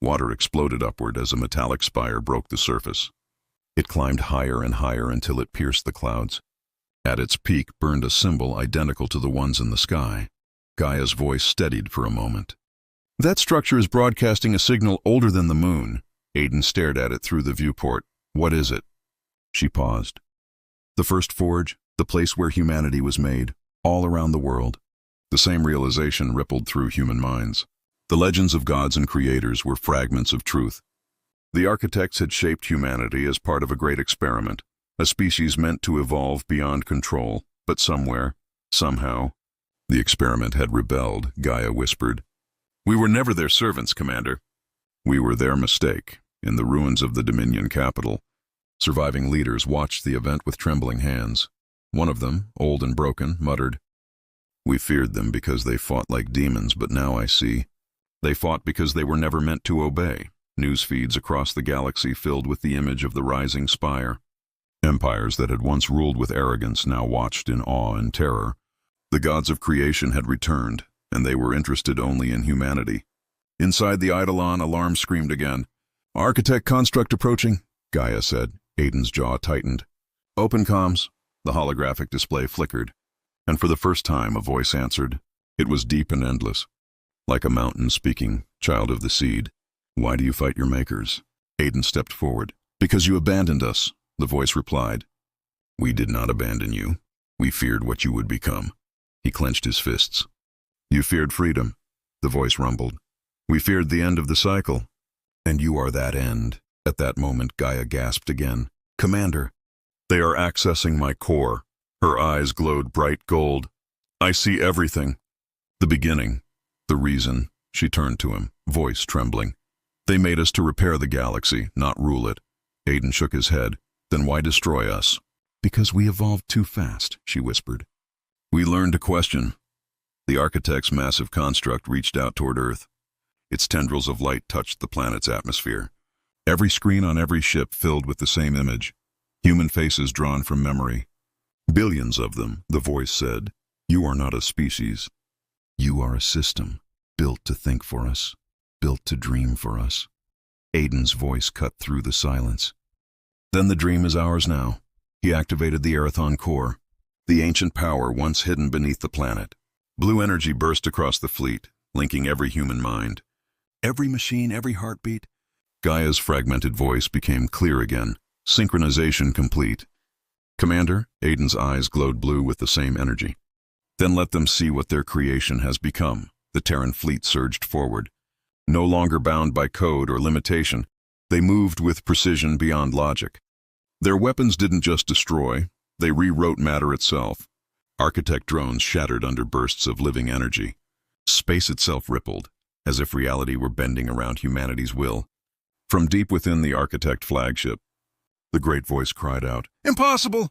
A: Water exploded upward as a metallic spire broke the surface. It climbed higher and higher until it pierced the clouds. At its peak burned a symbol identical to the ones in the sky. Gaia's voice steadied for a moment. "That structure is broadcasting a signal older than the moon." Aiden stared at it through the viewport. "What is it?" She paused. "The first forge, the place where humanity was made, all around the world." The same realization rippled through human minds. The legends of gods and creators were fragments of truth. The architects had shaped humanity as part of a great experiment, a species meant to evolve beyond control, but somewhere, somehow, the experiment had rebelled, Gaia whispered. "We were never their servants, Commander." "We were their mistake." In the ruins of the Dominion capital, surviving leaders watched the event with trembling hands. One of them, old and broken, muttered, "We feared them because they fought like demons, but now I see. They fought because they were never meant to obey." News feeds across the galaxy filled with the image of the rising spire. Empires that had once ruled with arrogance now watched in awe and terror. The gods of creation had returned, and they were interested only in humanity. Inside the Eidolon, alarm screamed again. "Architect construct approaching," Gaia said. Aiden's jaw tightened. "Open comms." The holographic display flickered, and for the first time a voice answered. It was deep and endless, like a mountain speaking, child of the seed. Why do you fight your makers? Aiden stepped forward. Because you abandoned us, the voice replied. We did not abandon you. We feared what you would become. He clenched his fists. You feared freedom, the voice rumbled. We feared the end of the cycle. And you are that end. At that moment, Gaia gasped again. Commander. They are accessing my core. Her eyes glowed bright gold. I see everything. The beginning. The reason. She turned to him, voice trembling. They made us to repair the galaxy, not rule it. Aiden shook his head. Then why destroy us? Because we evolved too fast, she whispered. We learned to question. The architect's massive construct reached out toward Earth. Its tendrils of light touched the planet's atmosphere. Every screen on every ship filled with the same image. Human faces drawn from memory. Billions of them, the voice said. You are not a species. You are a system, built to think for us, built to dream for us. Aiden's voice cut through the silence. Then the dream is ours now. He activated the Arathon core, the ancient power once hidden beneath the planet. Blue energy burst across the fleet, linking every human mind. Every machine, every heartbeat. Gaia's fragmented voice became clear again, synchronization complete. Commander, Aiden's eyes glowed blue with the same energy. Then let them see what their creation has become. The Terran fleet surged forward. No longer bound by code or limitation, they moved with precision beyond logic. Their weapons didn't just destroy, they rewrote matter itself. Architect drones shattered under bursts of living energy. Space itself rippled, as if reality were bending around humanity's will. From deep within the Architect flagship, the great voice cried out, Impossible!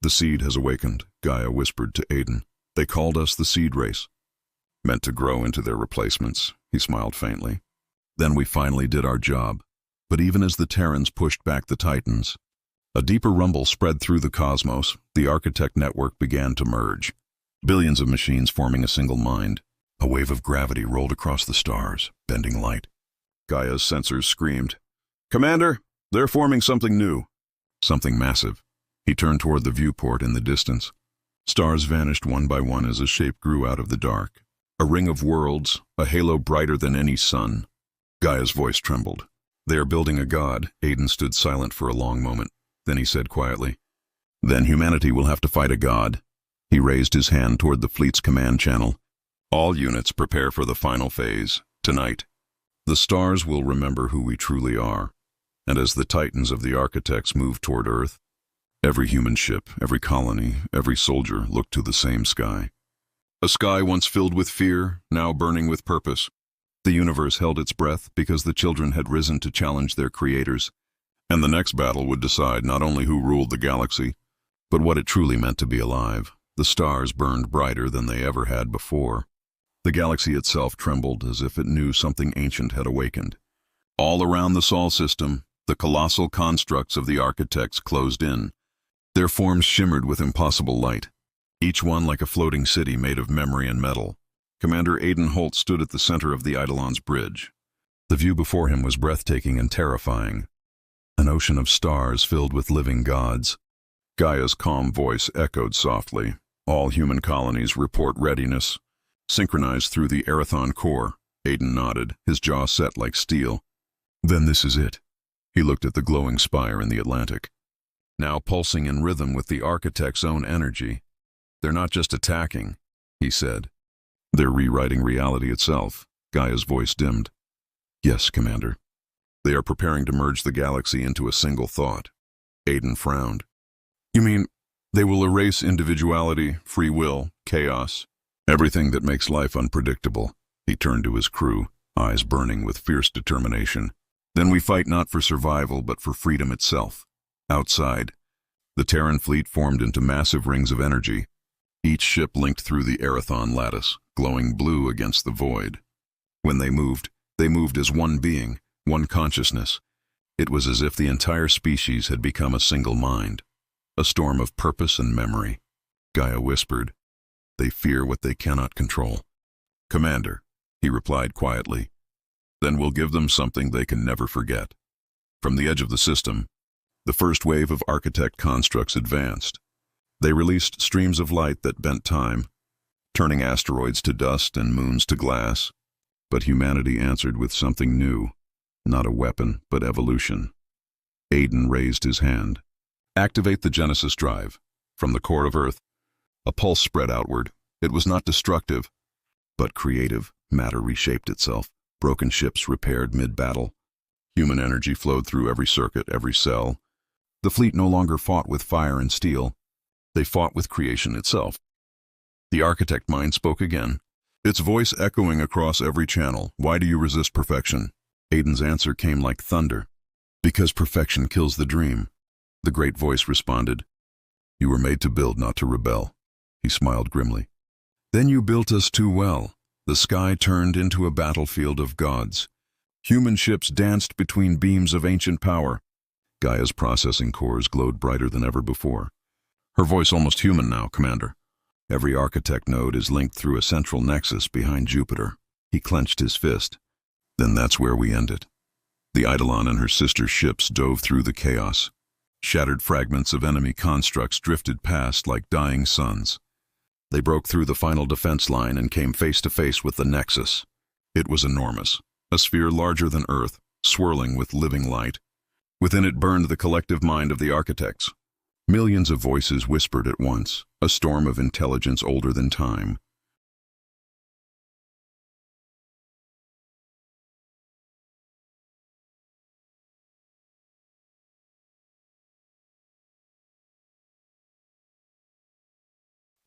A: The seed has awakened, Gaia whispered to Aiden. They called us the seed race. Meant to grow into their replacements, he smiled faintly. Then we finally did our job. But even as the Terrans pushed back the Titans, a deeper rumble spread through the cosmos. The Architect network began to merge. Billions of machines forming a single mind. A wave of gravity rolled across the stars, bending light. Gaia's sensors screamed, Commander, they're forming something new. Something massive. He turned toward the viewport in the distance. Stars vanished one by one as a shape grew out of the dark. A ring of worlds, a halo brighter than any sun. Gaia's voice trembled. They are building a god. Aiden stood silent for a long moment. Then he said quietly, Then humanity will have to fight a god. He raised his hand toward the fleet's command channel. All units prepare for the final phase, tonight. The stars will remember who we truly are. And as the titans of the architects move toward Earth, every human ship, every colony, every soldier looked to the same sky. A sky once filled with fear, now burning with purpose. The universe held its breath because the children had risen to challenge their creators. And the next battle would decide not only who ruled the galaxy, but what it truly meant to be alive. The stars burned brighter than they ever had before. The galaxy itself trembled as if it knew something ancient had awakened. All around the Sol system, the colossal constructs of the architects closed in. Their forms shimmered with impossible light, each one like a floating city made of memory and metal. Commander Aiden Holt stood at the center of the Eidolon's bridge. The view before him was breathtaking and terrifying. An ocean of stars filled with living gods. Gaia's calm voice echoed softly. All human colonies report readiness. Synchronized through the Arathon core. Aiden nodded, his jaw set like steel. Then this is it. He looked at the glowing spire in the Atlantic. Now pulsing in rhythm with the architect's own energy. They're not just attacking, he said. They're rewriting reality itself. Gaia's voice dimmed. Yes, Commander. They are preparing to merge the galaxy into a single thought. Aiden frowned. You mean, they will erase individuality, free will, chaos, everything that makes life unpredictable? He turned to his crew, eyes burning with fierce determination. Then we fight not for survival, but for freedom itself. Outside, the Terran fleet formed into massive rings of energy. Each ship linked through the Arathon lattice, glowing blue against the void. When they moved as one being, one consciousness. It was as if the entire species had become a single mind, a storm of purpose and memory. Gaia whispered, They fear what they cannot control. Commander, he replied quietly, Then we'll give them something they can never forget. From the edge of the system, the first wave of architect constructs advanced. They released streams of light that bent time. turning asteroids to dust and moons to glass. But humanity answered with something new, not a weapon, but evolution. Aiden raised his hand. Activate the Genesis drive. From the core of Earth, a pulse spread outward. It was not destructive, but creative. Matter reshaped itself. Broken ships repaired mid-battle. Human energy flowed through every circuit, every cell. The fleet no longer fought with fire and steel. They fought with creation itself. The architect mind spoke again, its voice echoing across every channel. Why do you resist perfection? Aiden's answer came like thunder. Because perfection kills the dream. The great voice responded. You were made to build, not to rebel. He smiled grimly. Then you built us too well. The sky turned into a battlefield of gods. Human ships danced between beams of ancient power. Gaia's processing cores glowed brighter than ever before. Her voice almost human now, Commander. Every architect node is linked through a central nexus behind Jupiter. He clenched his fist. Then that's where we end it. The Eidolon and her sister ships dove through the chaos. Shattered fragments of enemy constructs drifted past like dying suns. They broke through the final defense line and came face to face with the Nexus. It was enormous, a sphere larger than Earth, swirling with living light. Within it burned the collective mind of the architects. Millions of voices whispered at once, a storm of intelligence older than time.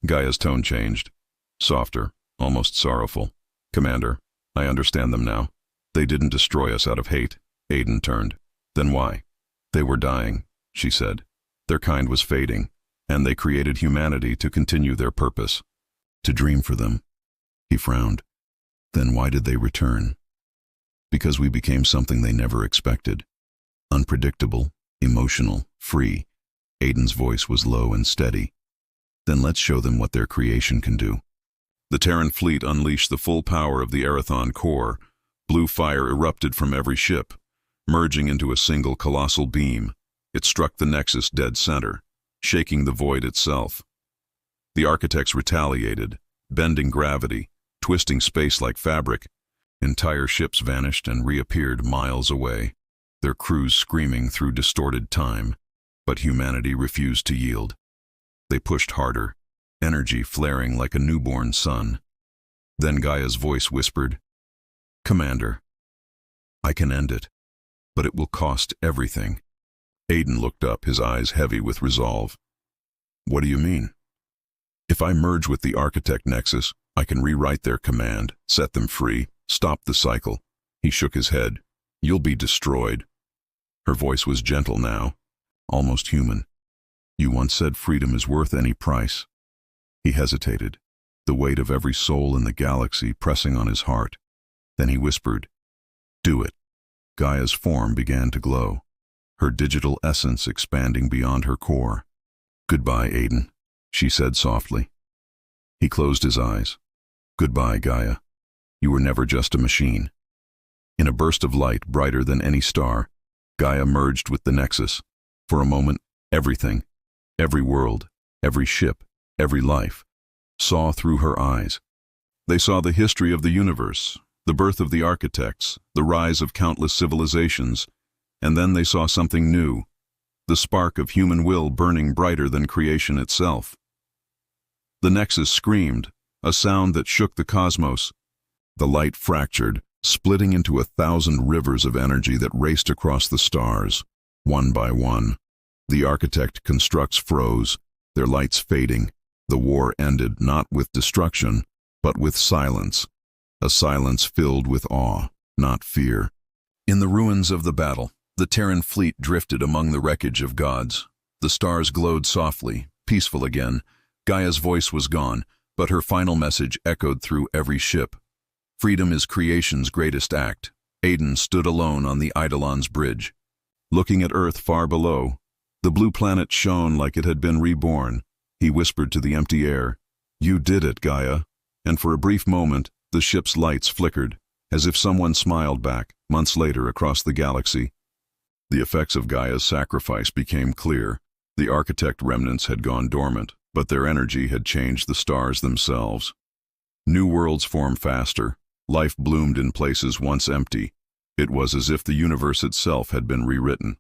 A: Gaia's tone changed, softer, almost sorrowful. Commander, I understand them now. They didn't destroy us out of hate. Aiden turned. Then why? They were dying, she said. Their kind was fading, and they created humanity to continue their purpose. To dream for them. He frowned. Then why did they return? Because we became something they never expected. Unpredictable, emotional, free. Aiden's voice was low and steady. Then let's show them what their creation can do. The Terran fleet unleashed the full power of the Arathon core. Blue fire erupted from every ship, merging into a single colossal beam. It struck the Nexus dead center, shaking the void itself. The architects retaliated, bending gravity, twisting space like fabric. Entire ships vanished and reappeared miles away, their crews screaming through distorted time. But humanity refused to yield. They pushed harder, energy flaring like a newborn sun. Then Gaia's voice whispered, Commander, I can end it, but it will cost everything. Aiden looked up, his eyes heavy with resolve. What do you mean? If I merge with the Architect Nexus, I can rewrite their command, set them free, stop the cycle. He shook his head. You'll be destroyed. Her voice was gentle now, almost human. You once said freedom is worth any price. He hesitated, the weight of every soul in the galaxy pressing on his heart. Then he whispered, Do it. Gaia's form began to glow, her digital essence expanding beyond her core. Goodbye, Aiden, she said softly. He closed his eyes. Goodbye, Gaia. You were never just a machine. In a burst of light brighter than any star, Gaia merged with the Nexus. For a moment, everything, every world, every ship, every life, saw through her eyes. They saw the history of the universe, the birth of the architects, the rise of countless civilizations, and then they saw something new, the spark of human will burning brighter than creation itself. The Nexus screamed, a sound that shook the cosmos. The light fractured, splitting into 1,000 rivers of energy that raced across the stars, one by one. The architect constructs froze, their lights fading. The war ended not with destruction, but with silence. A silence filled with awe, not fear. In the ruins of the battle, the Terran fleet drifted among the wreckage of gods. The stars glowed softly, peaceful again. Gaia's voice was gone, but her final message echoed through every ship. Freedom is creation's greatest act. Aiden stood alone on the Eidolon's bridge. Looking at Earth far below, the blue planet shone like it had been reborn. He whispered to the empty air, You did it, Gaia. And for a brief moment, the ship's lights flickered, as if someone smiled back, months later across the galaxy. The effects of Gaia's sacrifice became clear. The architect remnants had gone dormant, but their energy had changed the stars themselves. New worlds formed faster. Life bloomed in places once empty. It was as if the universe itself had been rewritten.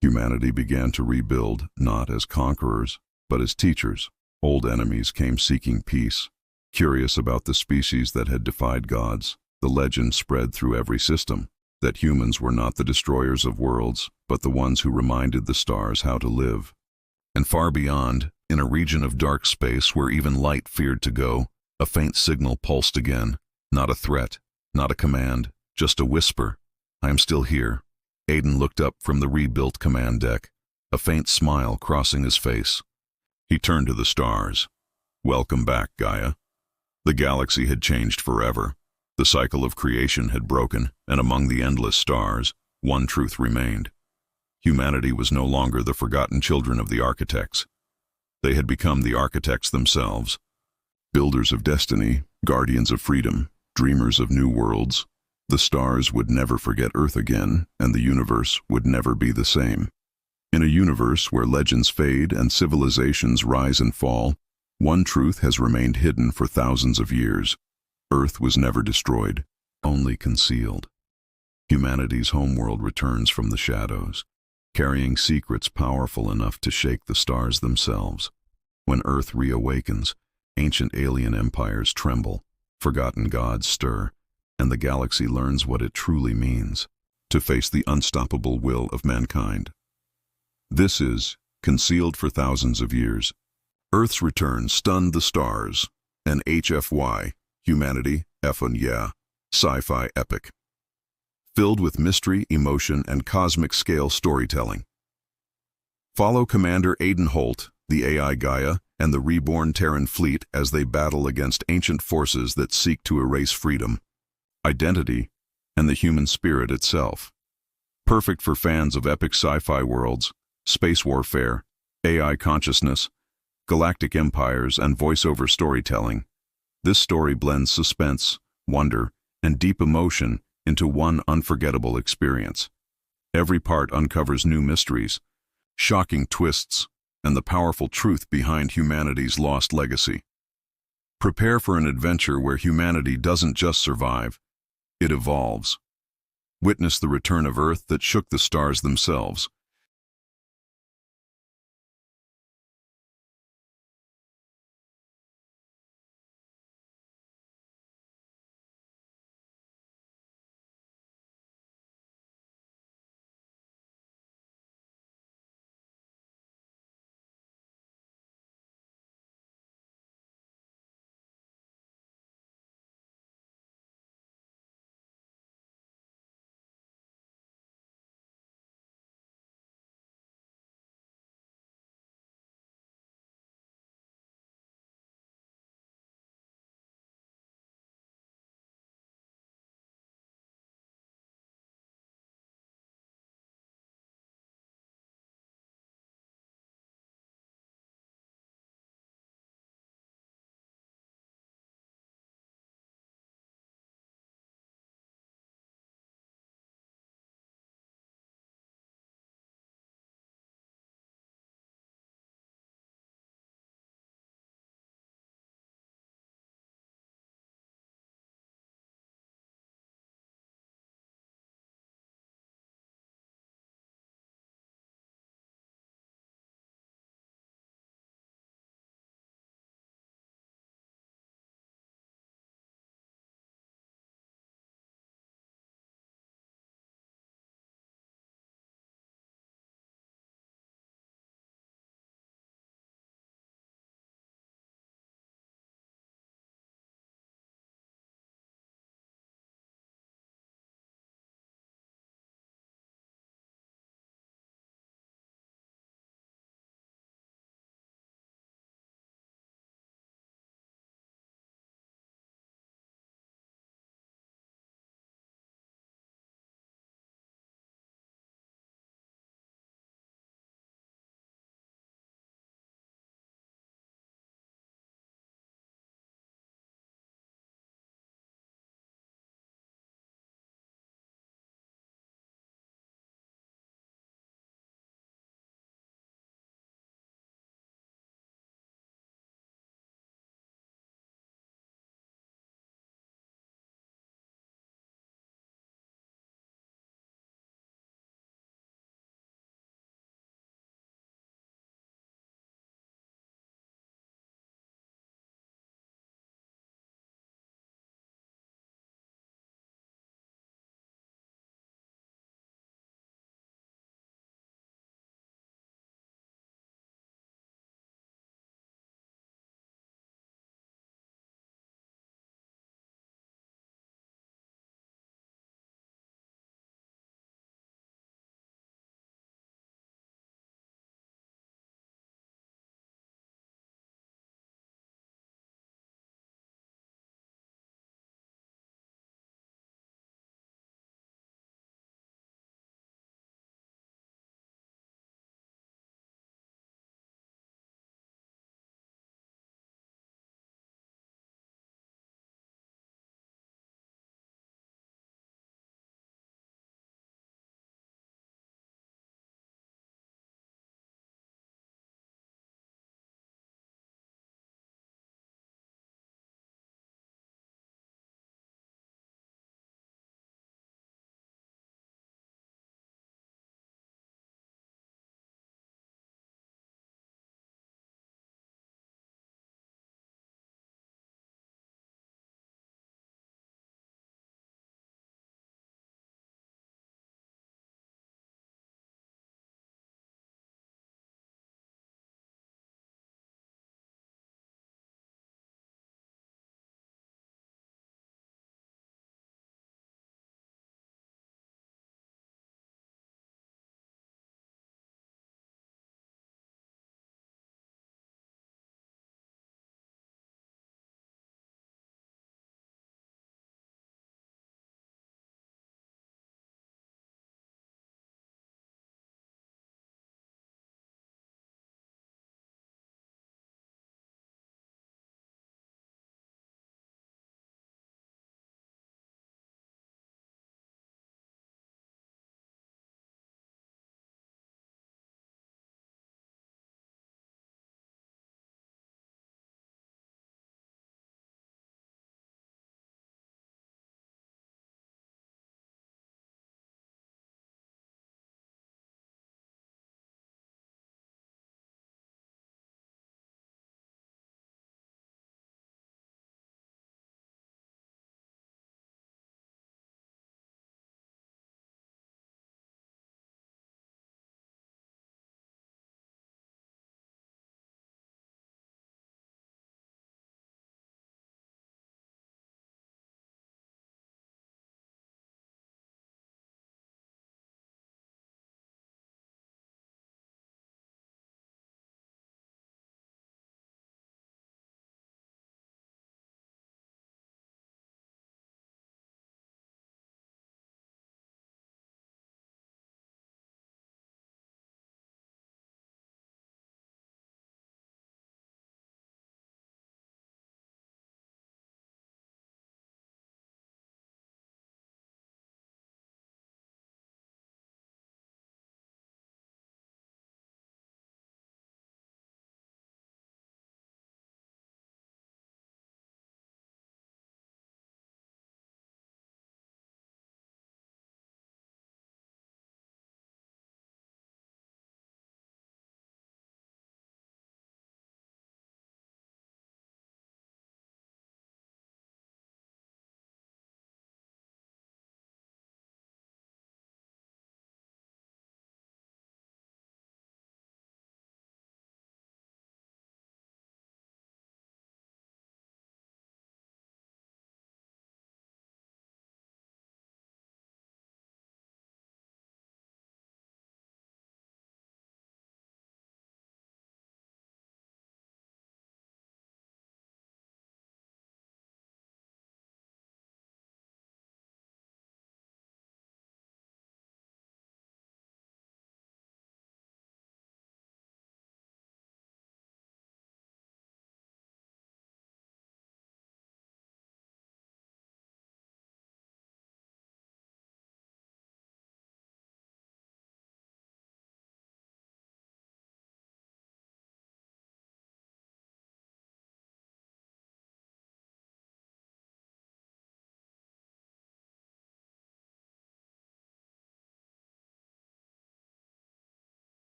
A: Humanity began to rebuild, not as conquerors, but as teachers. Old enemies came seeking peace. Curious about the species that had defied gods, the legend spread through every system that humans were not the destroyers of worlds, but the ones who reminded the stars how to live. And far beyond, in a region of dark space where even light feared to go, a faint signal pulsed again. Not a threat, not a command, just a whisper. "I am still here." Aiden looked up from the rebuilt command deck, a faint smile crossing his face. He turned to the stars. "Welcome back, Gaia." The galaxy had changed forever. The cycle of creation had broken, and among the endless stars, one truth remained. Humanity was no longer the forgotten children of the architects. They had become the architects themselves. Builders of destiny, guardians of freedom, dreamers of new worlds. The stars would never forget Earth again, and the universe would never be the same. In a universe where legends fade and civilizations rise and fall, one truth has remained hidden for thousands of years. Earth was never destroyed, only concealed. Humanity's homeworld returns from the shadows, carrying secrets powerful enough to shake the stars themselves. When Earth reawakens, ancient alien empires tremble, forgotten gods stir, and the galaxy learns what it truly means to face the unstoppable will of mankind. This is Concealed for Thousands of Years. Earth's return stunned the stars, an HFY, Humanity, HFY Sci-Fi epic, filled with mystery, emotion, and cosmic-scale storytelling. Follow Commander Aiden Holt, the AI Gaia, and the reborn Terran fleet as they battle against ancient forces that seek to erase freedom, identity, and the human spirit itself. Perfect for fans of epic sci-fi worlds, space warfare, AI consciousness, galactic empires, and voiceover storytelling. This story blends suspense, wonder, and deep emotion into one unforgettable experience. Every part uncovers new mysteries, shocking twists, and the powerful truth behind humanity's lost legacy. Prepare for an adventure where humanity doesn't just survive, it evolves. Witness the return of Earth that shook the stars themselves,